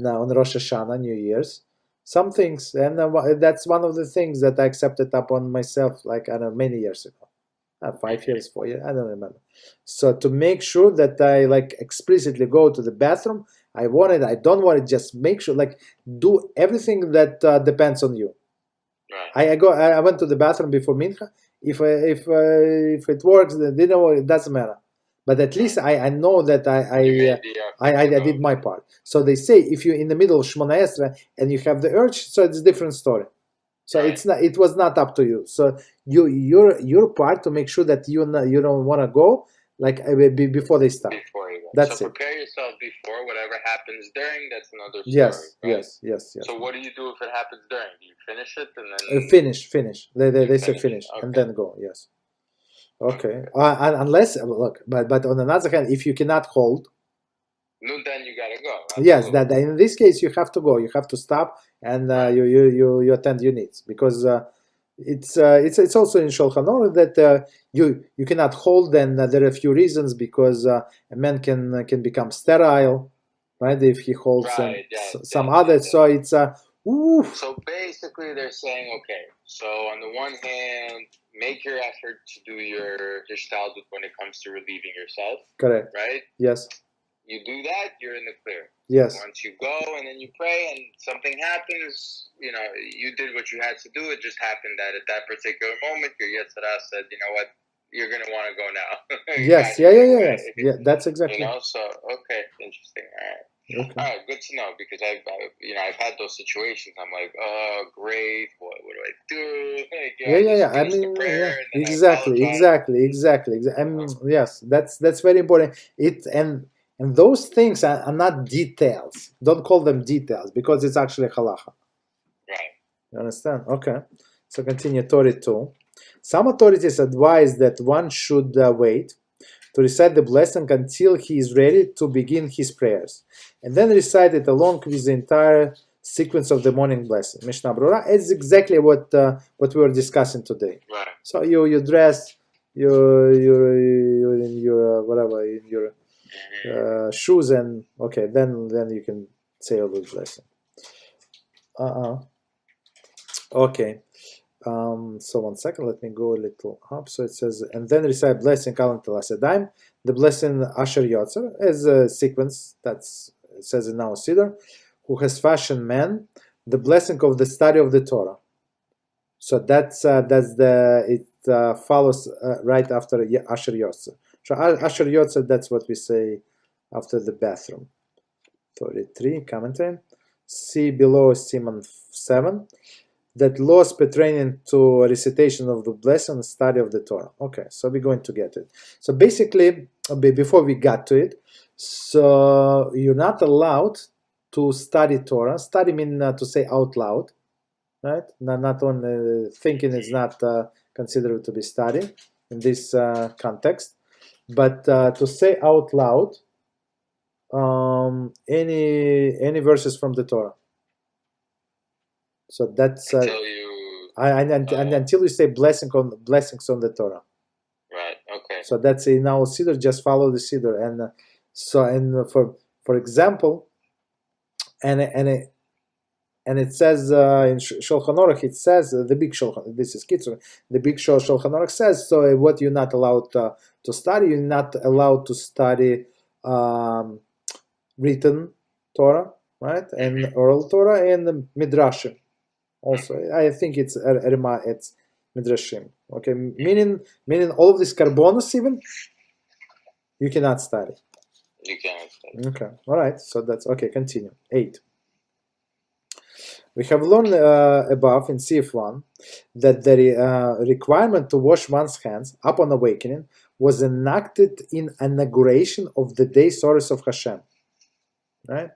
A: Rosh Hashanah, New Year's. Some things, and that's one of the things that I accepted upon myself, like I don't know, many years ago. 5 years, 4 years, I don't remember. So to make sure that I like explicitly go to the bathroom, I don't want it, just make sure, like do everything that depends on you.
B: Right.
A: I went to the bathroom before mincha. If it works, then it doesn't matter. But at least I know that I did my part. So they say if you're in the middle of Shmona Esrei and you have the urge, so it's a different story. So
B: right.
A: it's not. It was not up to you. So your part to make sure that you don't want to go like before they start.
B: Before you go.
A: That's
B: so
A: it.
B: prepare yourself before. Whatever happens during, that's another story.
A: Yes,
B: right?
A: yes.
B: So what do you do if it happens during? Do you finish it and then
A: finish? They say finish
B: okay.
A: and then go. Yes. Okay. Unless look, but on another hand, if you cannot hold,
B: no, then you gotta go.
A: Absolutely. Yes, that in this case you have to go. You have to stop and
B: Right.
A: you attend your needs because it's also in Shulchan Aruch that you cannot hold. And there are a few reasons because a man can become sterile, right? If he holds
B: Right,
A: some others. So it's
B: So basically, they're saying, okay, so on the one hand, make your effort to do your hishtadlut when it comes to relieving yourself.
A: Correct.
B: Right?
A: Yes.
B: You do that, you're in the clear.
A: Yes.
B: Once you go and then you pray and something happens, you did what you had to do. It just happened that at that particular moment, your Yetzirah said, you know what, you're going to want to go now.
A: Yes. Yeah. That's exactly.
B: So, okay, interesting. All right.
A: Okay.
B: All right, good to know because I've had those situations. I'm like, oh, great. What do I do?
A: Yeah. I mean, exactly. Yes, that's very important. And those things are not details. Don't call them details because it's actually halachah.
B: Right.
A: You understand? Okay. So continue. Torah 2. Some authorities advise that one should wait to recite the blessing until he is ready to begin his prayers, and then recite it along with the entire sequence of the morning blessing. Mishnah Brura is exactly what we were discussing today.
B: Right.
A: So you dress, you're in your whatever in your shoes, and okay, then you can say all the blessing. Okay. So 1 second, let me go a little up. So it says, and then recite blessing Netilat Yadayim, the blessing Asher Yotzer, as a sequence that's it says in our Siddur, who has fashioned man, the blessing of the study of the Torah. So that's it follows right after Asher Yotzer. So Asher Yotzer, that's what we say after the bathroom. 33 commentary. See below Siman 7. That laws pertaining to recitation of the blessing and study of the Torah. Okay, so we're going to get it. So basically, before we got to it, so you're not allowed to study Torah. Study means to say out loud, right? Not only thinking is not considered to be study in this context, but to say out loud any verses from the Torah. So that's
B: until you
A: until you say blessings on the Torah.
B: Right. Okay.
A: So that's in our Siddur. Just follow the Siddur, and for example, and it says in Shulchan Aruch, it says the big Shulchan. This is Kitzur. The big Shulchan Aruch says, so what you're not allowed to study, you're not allowed to study written Torah, right, and oral Torah, and Midrashim. Also, I think it's Midrashim. Okay, meaning all of these carbonos even you cannot study.
B: You cannot study.
A: Okay, all right. So that's okay. Continue. 8. We have learned above in CF1 that the requirement to wash one's hands upon awakening was enacted in inauguration of the day service of HaShem, right?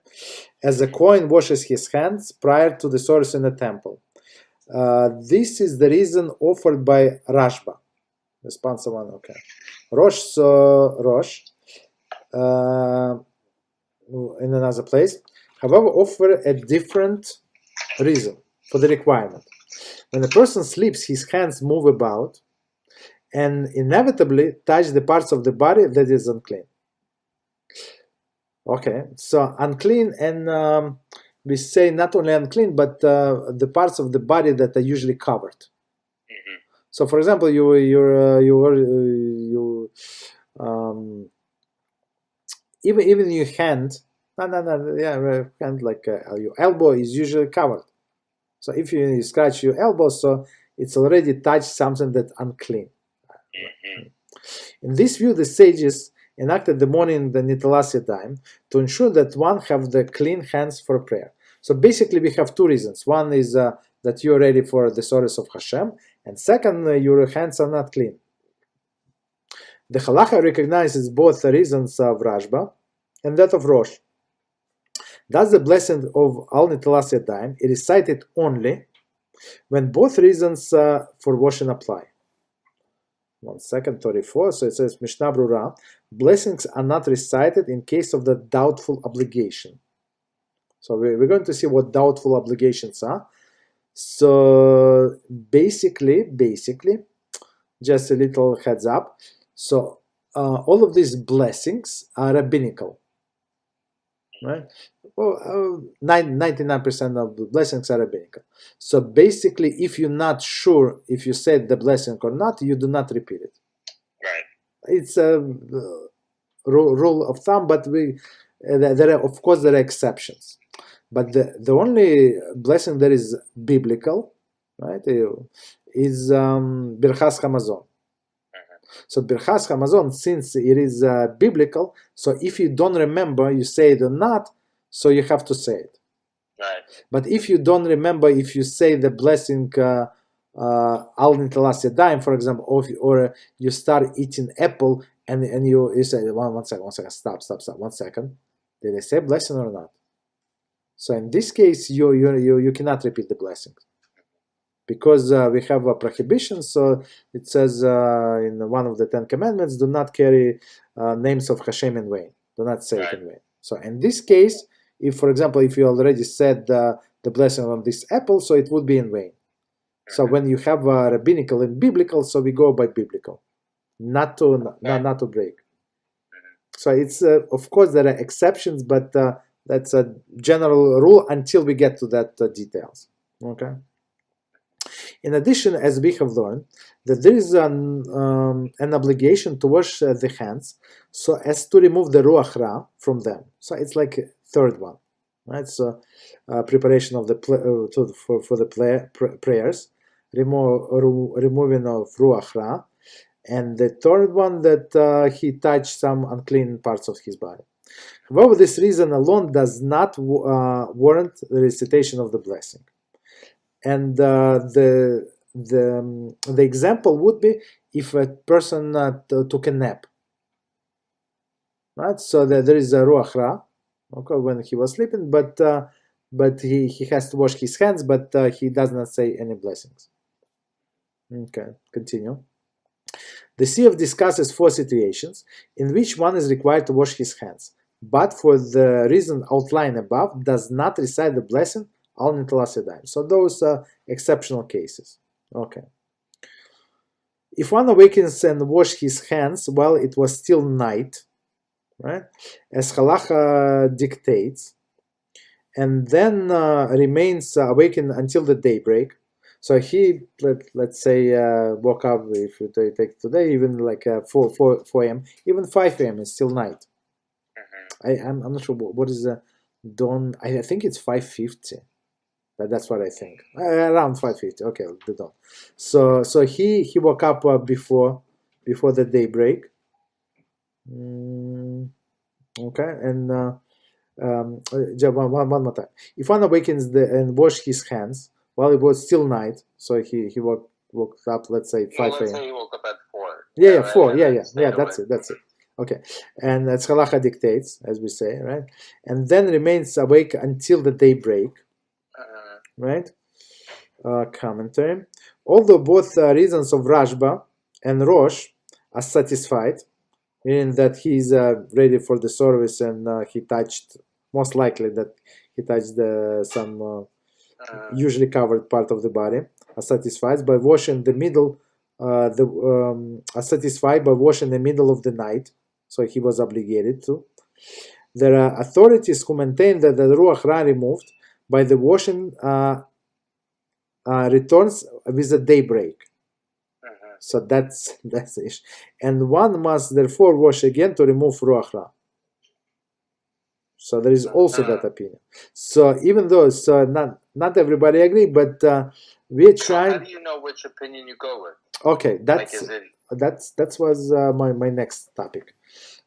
A: As a Kohen washes his hands prior to the service in the temple. This is the reason offered by Rashba. Response 1, okay. Rosh in another place, however, offer a different reason for the requirement. When a person sleeps, his hands move about and inevitably touch the parts of the body that is unclean. Okay, so unclean, and we say not only unclean, but the parts of the body that are usually covered.
B: Mm-hmm.
A: So, for example, even your hand, hand like your elbow is usually covered. So if you scratch your elbow, so it's already touched something that's unclean.
B: Mm-hmm.
A: In this view, the sages enacted the morning the Netilat Yadayim to ensure that one have the clean hands for prayer. So basically, we have two reasons. One is that you are ready for the service of HaShem, and second, your hands are not clean. The Halachah recognizes both the reasons of Rashba and that of Rosh. Thus, the blessing of Al Netilat Yadayim is cited only when both reasons for washing apply. 1 second, 34. So it says, Mishnah Brura, blessings are not recited in case of the doubtful obligation. So we're going to see what doubtful obligations are. So basically, just a little heads up. So all of these blessings are rabbinical, right? Well, 99% of the blessings are rabbinical. So basically, if you're not sure if you said the blessing or not, you do not repeat it.
B: Right.
A: It's a rule of thumb, but there are exceptions. But the only blessing that is biblical, right, is Birchas Hamazon. So Birchas Hamazon, since it is biblical, so if you don't remember, you say it or not, so you have to say it.
B: Right.
A: But if you don't remember, if you say the blessing Al Netilat Yadayim, for example, or you start eating apple and you say one second, stop, 1 second. Did I say blessing or not? So in this case, you cannot repeat the blessing, because we have a prohibition. So it says in one of the 10 commandments, do not carry names of HaShem in vain. Do not say it in vain. So in this case, if, for example, if you already said the blessing on this apple, so it would be in vain. So when you have rabbinical and biblical, so we go by biblical, not to break. So it's of course there are exceptions, but that's a general rule until we get to that details. Okay. In addition, as we have learned, that there is an obligation to wash the hands so as to remove the ruach ra from them. So it's like a third one, right? So preparation of the for the prayers, removing of ruach ra, and the third one that he touched some unclean parts of his body. However, this reason alone does not warrant the recitation of the blessing. And the example would be if a person took a nap, right? So there is a ruach ra, okay, when he was sleeping, but he has to wash his hands, but he does not say any blessings. Okay, continue. The CF discusses 4 situations in which one is required to wash his hands, but for the reason outlined above, does not recite the blessing Al Netilas Yadayim. So those are exceptional cases. Okay. If one awakens and wash his hands while it was still night, right, as Halachah dictates, and then remains awakened until the daybreak. So he, let's say, woke up, if you take today, even like 4 a.m., even 5 a.m. is still night. I'm not sure what is the dawn. I think it's 5:50. That's what I think. Around 5:50. Okay, the dawn. So he woke up before the daybreak. Okay, and one more time. If one awakens and wash his hands while it was still night, so he woke up, let's say 5 a.m.
B: Let's say he woke up at 4.
A: Yeah, 4. Yeah. That's it. Okay, and that's Halachah dictates, as we say, right? And then remains awake until the daybreak, right? Commentary. Although both reasons of Rashba and Rosh are satisfied, meaning that he's ready for the service and he touched, most likely that he touched some usually covered part of the body, are satisfied by washing the middle. Are satisfied by washing the middle of the night, so he was obligated to. There are authorities who maintain that the Ruach Ra removed by the washing returns with the daybreak. So that's it. And one must therefore wash again to remove Ruach Ra. So there is also that opinion. So even though not everybody agree, but we're trying.
B: So how do you know which opinion you go with?
A: Okay, that was my next topic.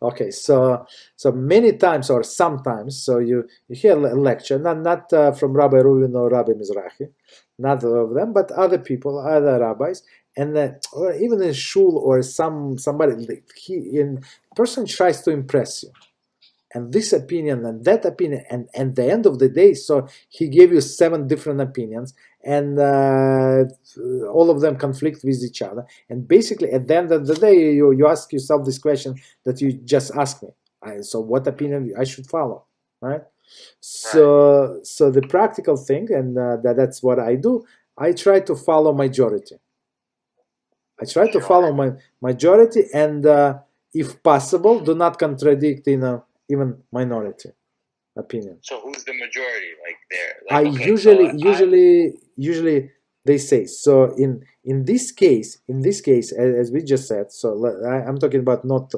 A: Okay, so many times or sometimes, so you hear a lecture, not from Rabbi Reuven or Rabbi Mizrachi, not of them, but other people, other rabbis, and or even in shul or somebody, person tries to impress you, and this opinion and that opinion, and at the end of the day, so he gave you 7 different opinions, and all of them conflict with each other. And basically, at the end of the day, you ask yourself this question that you just asked me. So what opinion I should follow, right? So the practical thing, and that's what I do, I try to follow majority. I try to follow my majority, and if possible, do not contradict even minority opinion.
B: So who's the majority, like there?
A: Usually they say so. In this case, as we just said, so I'm talking about not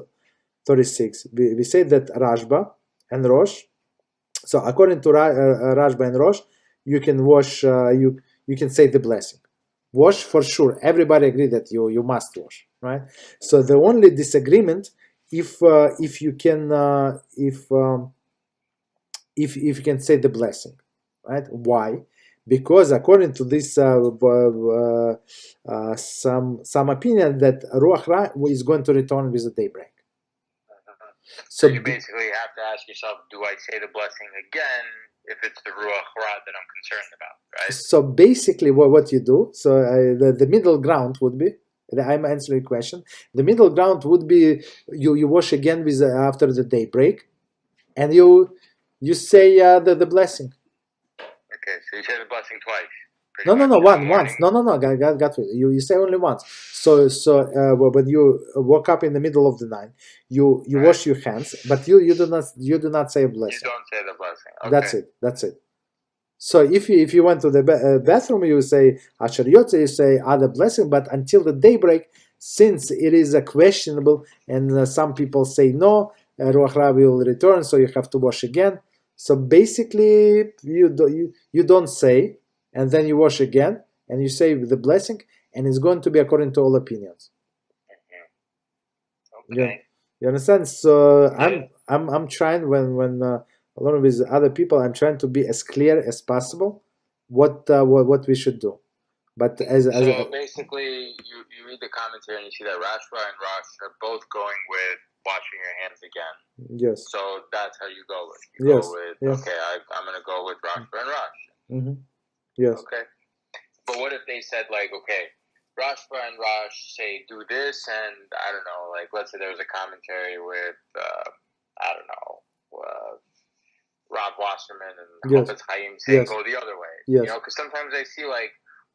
A: 36. We say that Rashba and Rosh. So according to Rashba and Rosh, you can wash. You can say the blessing. Wash for sure. Everybody agree that you must wash, right? So the only disagreement, if you can if you can say the blessing, right? Why? Because according to this some opinion that Ruach Ra is going to return with the daybreak.
B: So you basically have to ask yourself, do I say the blessing again if it's the Ruach Ra that I'm concerned about, right?
A: So basically what you do, so the middle ground would be, I'm answering your question, the middle ground would be you wash again with after the daybreak, and you say the blessing.
B: Okay, so you say the blessing twice.
A: No, once. No, got it. You say only once. So when you woke up in the middle of the night, you wash your hands, but you do not say a blessing.
B: You don't say the blessing. Okay.
A: That's it. So if you went to the bathroom, you say Asher Yotze, you say other blessing, but until the daybreak, since it is a questionable, and some people say no, Ruach Ra will return, so you have to wash again. So basically, you don't say, and then you wash again, and you say the blessing, and it's going to be according to all opinions.
B: Okay.
A: Yeah, you understand? So I'm trying when along with other people, I'm trying to be as clear as possible what we should do. But
B: basically, you read the commentary and you see that Rashba and Rosh are both going with washing your hands again.
A: Yes.
B: So that's how you go with. Okay, I'm going to go with Rashba and Rosh.
A: Mm-hmm. Yes.
B: Okay. But what if they said, like, okay, Rashba and Rosh say do this, and I don't know, like, let's say there was a commentary with, Rob Wasserman and Chofetz Chaim saying go the other way.
A: Yes.
B: You know, because sometimes I see like,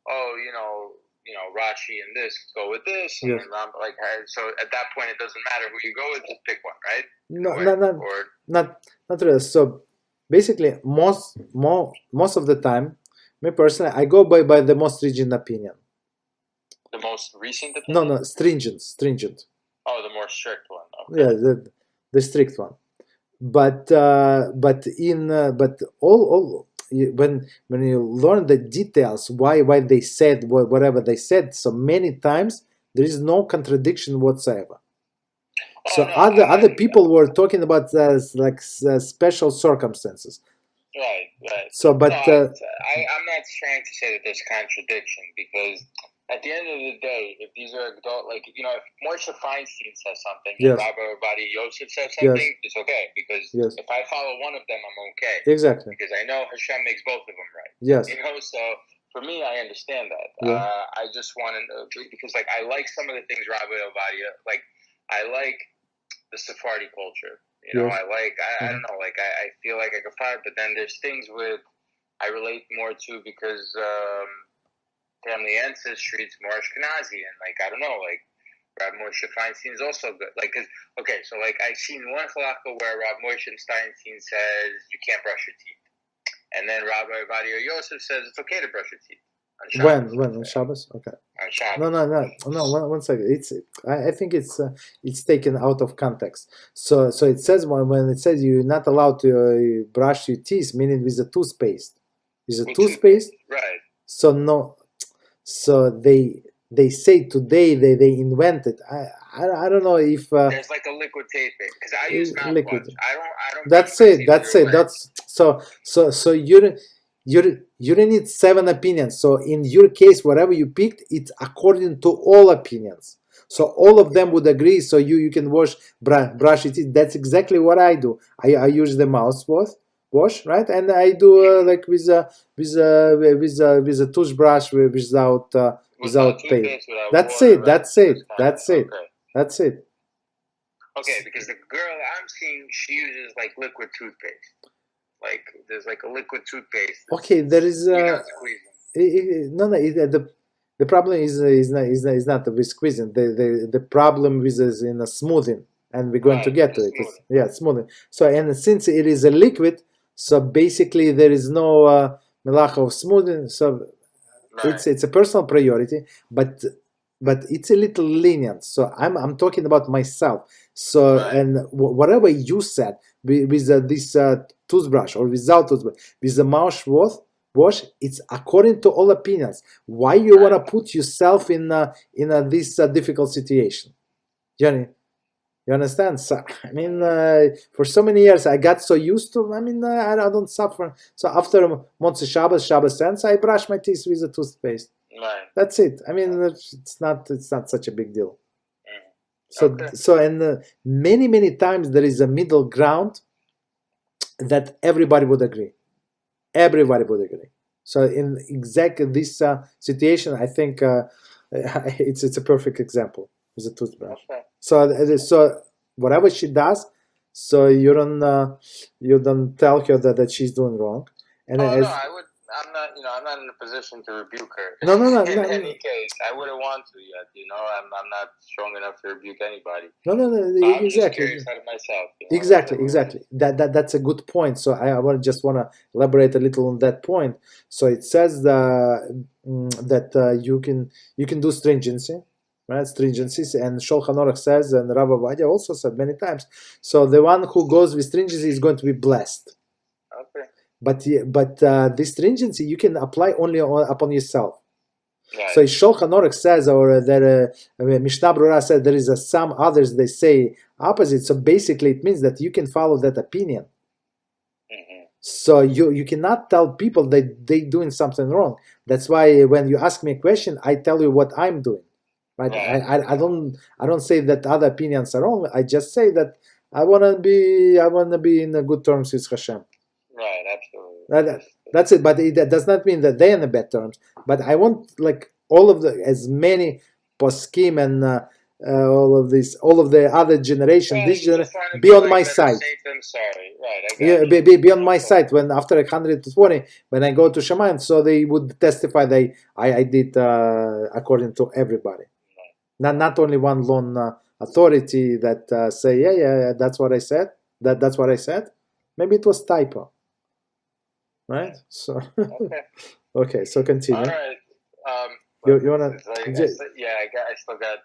B: oh, Rashi and this go with this, and
A: Yes.
B: then like, so at that point it doesn't matter who you go with, just pick one, right?
A: Not really. So basically, most of the time, me personally, I go by the most stringent opinion.
B: The most recent opinion?
A: No, stringent.
B: Oh, the more strict one. Okay.
A: Yeah, the strict one. But all when you learn the details, why they said whatever they said, so many times there is no contradiction whatsoever. So other people were talking about special circumstances.
B: Right.
A: So, but
B: I'm not trying to say that there's contradiction, because at the end of the day, if these are adult, like, if Moshe Feinstein says something,
A: yes.
B: and Rabbi Yosef says something,
A: yes.
B: it's okay, because
A: yes.
B: if I follow one of them, I'm okay.
A: Exactly.
B: Because I know HaShem makes both of them right.
A: Yes.
B: So for me, I understand that.
A: Yeah.
B: I just want to know, because like I like some of the things Rabbi Ovadia, like I like the Sephardi culture.
A: Yes.
B: I like, I don't know, like I feel like I could find, but then there's things I relate more to, because family ancestry, it's more Ashkenazi, and like, I don't know, like Rab Moshe Feinstein is also good. Like, so like I've seen one halachah where Rab Moshe Feinstein says you can't brush your teeth, and then Rabbi Ovadia Yosef says it's okay to brush your teeth.
A: When on Shabbos? Okay.
B: On Shabbos.
A: No. One second. I think it's taken out of context. So it says when it says you're not allowed to brush your teeth, meaning with a toothpaste. With a toothpaste.
B: Right.
A: So no. So they say today they invented. I don't know if
B: there's like a liquid toothpaste, because I use mouthwash. I don't.
A: That's it. That's so you don't need 7 opinions. So in your case, whatever you picked, it's according to all opinions. So all of them would agree. So you can brush your teeth. That's exactly what I do. I use the mouthwash, right? And I do like with a toothbrush without paste. That's it.
B: Okay, because the girl I'm seeing, she uses like liquid toothpaste. Like there's like a liquid toothpaste.
A: Okay, there is the problem is not with squeezing. The problem is in a smoothing, and we're going to get to it. Smoothing. So, and since it is a liquid, so basically there is no melacha of smoothing. So it's a personal priority, but it's a little lenient. So I'm talking about myself. So and whatever you said with this toothbrush or without toothbrush, with the mouthwash, it's according to all opinions. Why you want to put yourself in this difficult situation? You understand? So I mean, for so many years I got so used to. I mean, I don't suffer. So after Motzei Shabbos ends, I brush my teeth with a toothpaste.
B: Right.
A: That's it. I mean, it's not such a big deal. So and many times there is a middle ground that everybody would agree. So in exactly this situation, I think it's a perfect example with a toothbrush.
B: Okay.
A: So whatever she does, so you don't tell her that she's doing wrong. And
B: no, I would. I'm not in a position to rebuke her.
A: No.
B: In any case, I wouldn't want to yet. I'm not strong enough to rebuke anybody.
A: No,
B: I'm
A: exactly.
B: Just curious out of myself.
A: Exactly. That's a good point. So I want to elaborate a little on that point. So it says that you can do stringency, right? Stringency, and Shulchan Aruch says, and Rabbi Ovadia also said many times. So the one who goes with stringency is going to be blessed.
B: Okay.
A: But this stringency you can apply only upon yourself.
B: Right.
A: So Shulchan Aruch says, or that Mishnah Brura said, there is some others they say opposite. So basically, it means that you can follow that opinion.
B: Mm-hmm.
A: So you cannot tell people that they doing something wrong. That's why when you ask me a question, I tell you what I'm doing. Right? I don't say that other opinions are wrong. I just say that I wanna be in a good terms with HaShem.
B: Right, absolutely.
A: That's it. But that does not mean that they're in the bad terms. But I want like all of as many poskim and all of the other generation,
B: Well,
A: this
B: you
A: generation,
B: just want to
A: be on my
B: better
A: side.
B: safe than sorry. Right, I
A: Yeah,
B: got you.
A: be on my side. When after 120, when I go to Shemayim, so they would testify that I did according to everybody, not only one lone authority that say yeah, that's what I said. That's what I said. Maybe it was typo, right? So
B: Okay.
A: okay, so continue.
B: All right.
A: You wanna?
B: I still got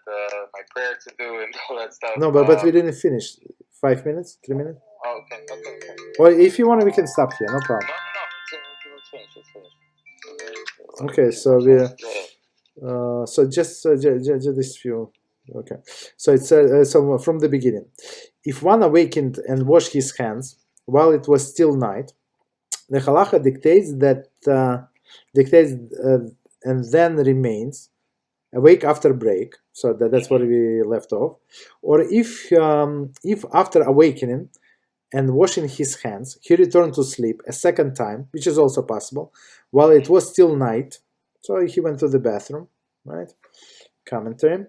B: my prayer to do and all that stuff.
A: No, but we didn't finish. 5 minutes, 3 minutes.
B: Oh, okay.
A: Or if you want, we can stop here. No problem.
B: No. Let's finish.
A: Okay, so so just this few. Okay, so it says so from the beginning. If one awakened and washed his hands while it was still night, the Halachah dictates and then remains awake after break. So that's what we left off. Or if after awakening and washing his hands, he returned to sleep a second time, which is also possible, while it was still night. So he went to the bathroom, right? Commentary.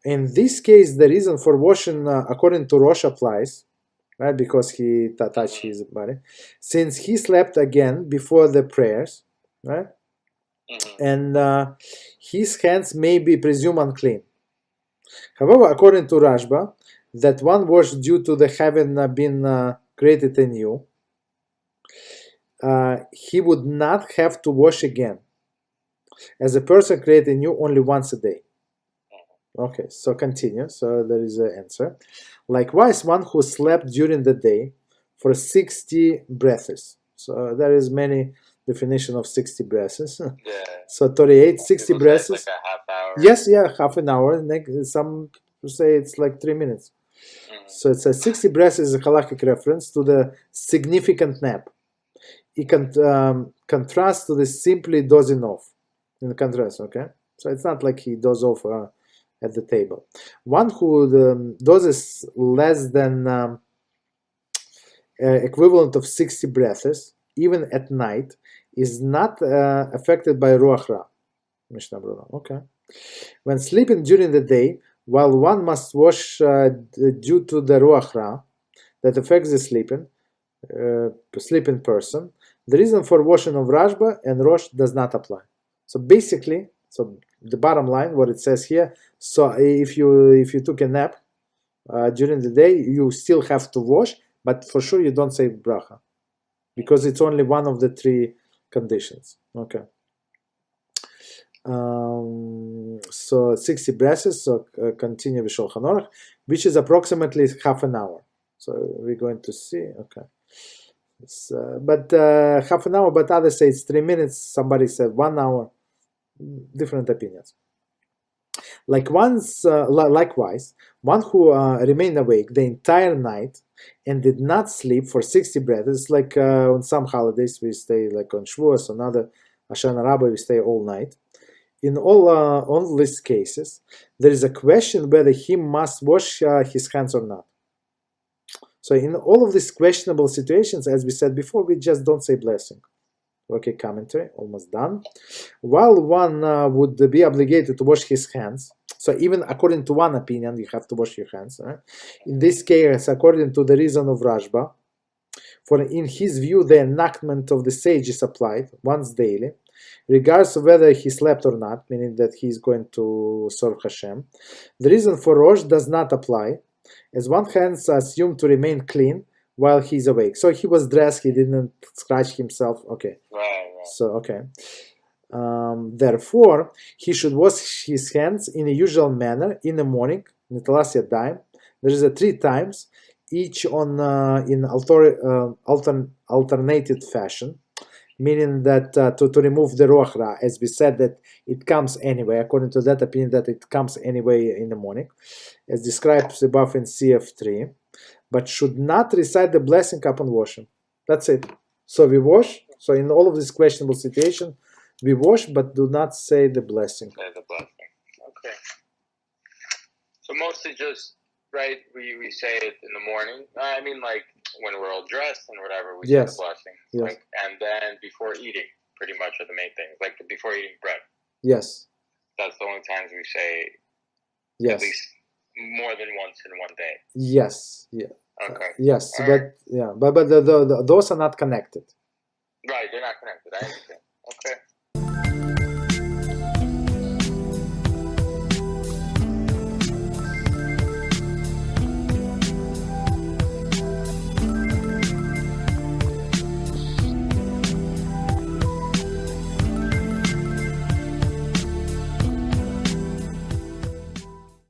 A: In this case, the reason for washing, according to Rosh, applies, right? Because he touched his body. Since he slept again before the prayers, right? And his hands may be presumed unclean. However, according to Rashba, that one washed due to the having been created anew, he would not have to wash again, as a person created anew only once a day. Okay, so continue. So there is an answer. Likewise, one who slept during the day for 60 breaths. So there is many definition of 60 breaths.
B: Yeah.
A: So 38, 60 breaths.
B: Like a half hour.
A: Yes, yeah, half an hour. Some say it's like 3 minutes. So it's a 60 breaths is a halakhic reference to the significant nap. It can contrast to the simply dozing off. In contrast, okay? So it's not like he does off at the table. One who dozes less than equivalent of 60 breaths, even at night, is not affected by Ruach Ra. Mishnah Brura. Okay. When sleeping during the day, while one must wash due to the Ruach Ra that affects the sleeping person, the reason for washing of Rashba and Rosh does not apply. So basically, the bottom line, what it says here, so if you took a nap during the day, you still have to wash, but for sure you don't say bracha, because it's only one of the three conditions. Okay. So 60 breaths, so continue with Shulchan Aruch, which is approximately half an hour. So we're going to see, okay. But half an hour, but others say it's 3 minutes, somebody said 1 hour, different opinions. Likewise, one who remained awake the entire night and did not sleep for 60 breaths, like on some holidays we stay, like on Shavuos, on other Hashanah Rabbah we stay all night. In all these cases, there is a question whether he must wash his hands or not. So in all of these questionable situations, as we said before, we just don't say blessing. Okay, commentary, almost done. While one would be obligated to wash his hands, so even according to one opinion, you have to wash your hands. Right? In this case, according to the reason of Rashba, for in his view, the enactment of the sage is applied once daily, regardless of whether he slept or not, meaning that he's going to serve HaShem. The reason for Rosh does not apply, as one hands are assumed to remain clean while he's awake. So he was dressed, he didn't scratch himself. Okay.
B: Right.
A: So, okay. Therefore, he should wash his hands in a usual manner in the morning, Netilat Yadayim. There is 3 times, each on in alternated fashion, meaning that to remove the Ruach Ra, as we said that it comes anyway, according to that opinion that it comes anyway in the morning, as described above in CF3, but should not recite the blessing upon washing. That's it. So we wash. So in all of these questionable situations, we wash, but do not say the blessing.
B: Say the blessing. Okay. So mostly just, right, we say it in the morning. I mean, like, when we're all dressed and whatever, we say the blessing.
A: Yes.
B: Like, and then before eating, pretty much are the main things. Like, before eating bread.
A: Yes.
B: That's the only times we say,
A: yes.
B: At least more than once in one day.
A: Yes. Yeah.
B: Okay.
A: Yes,
B: All
A: but
B: right.
A: yeah, but those are not connected.
B: Right, they're not connected. I understand.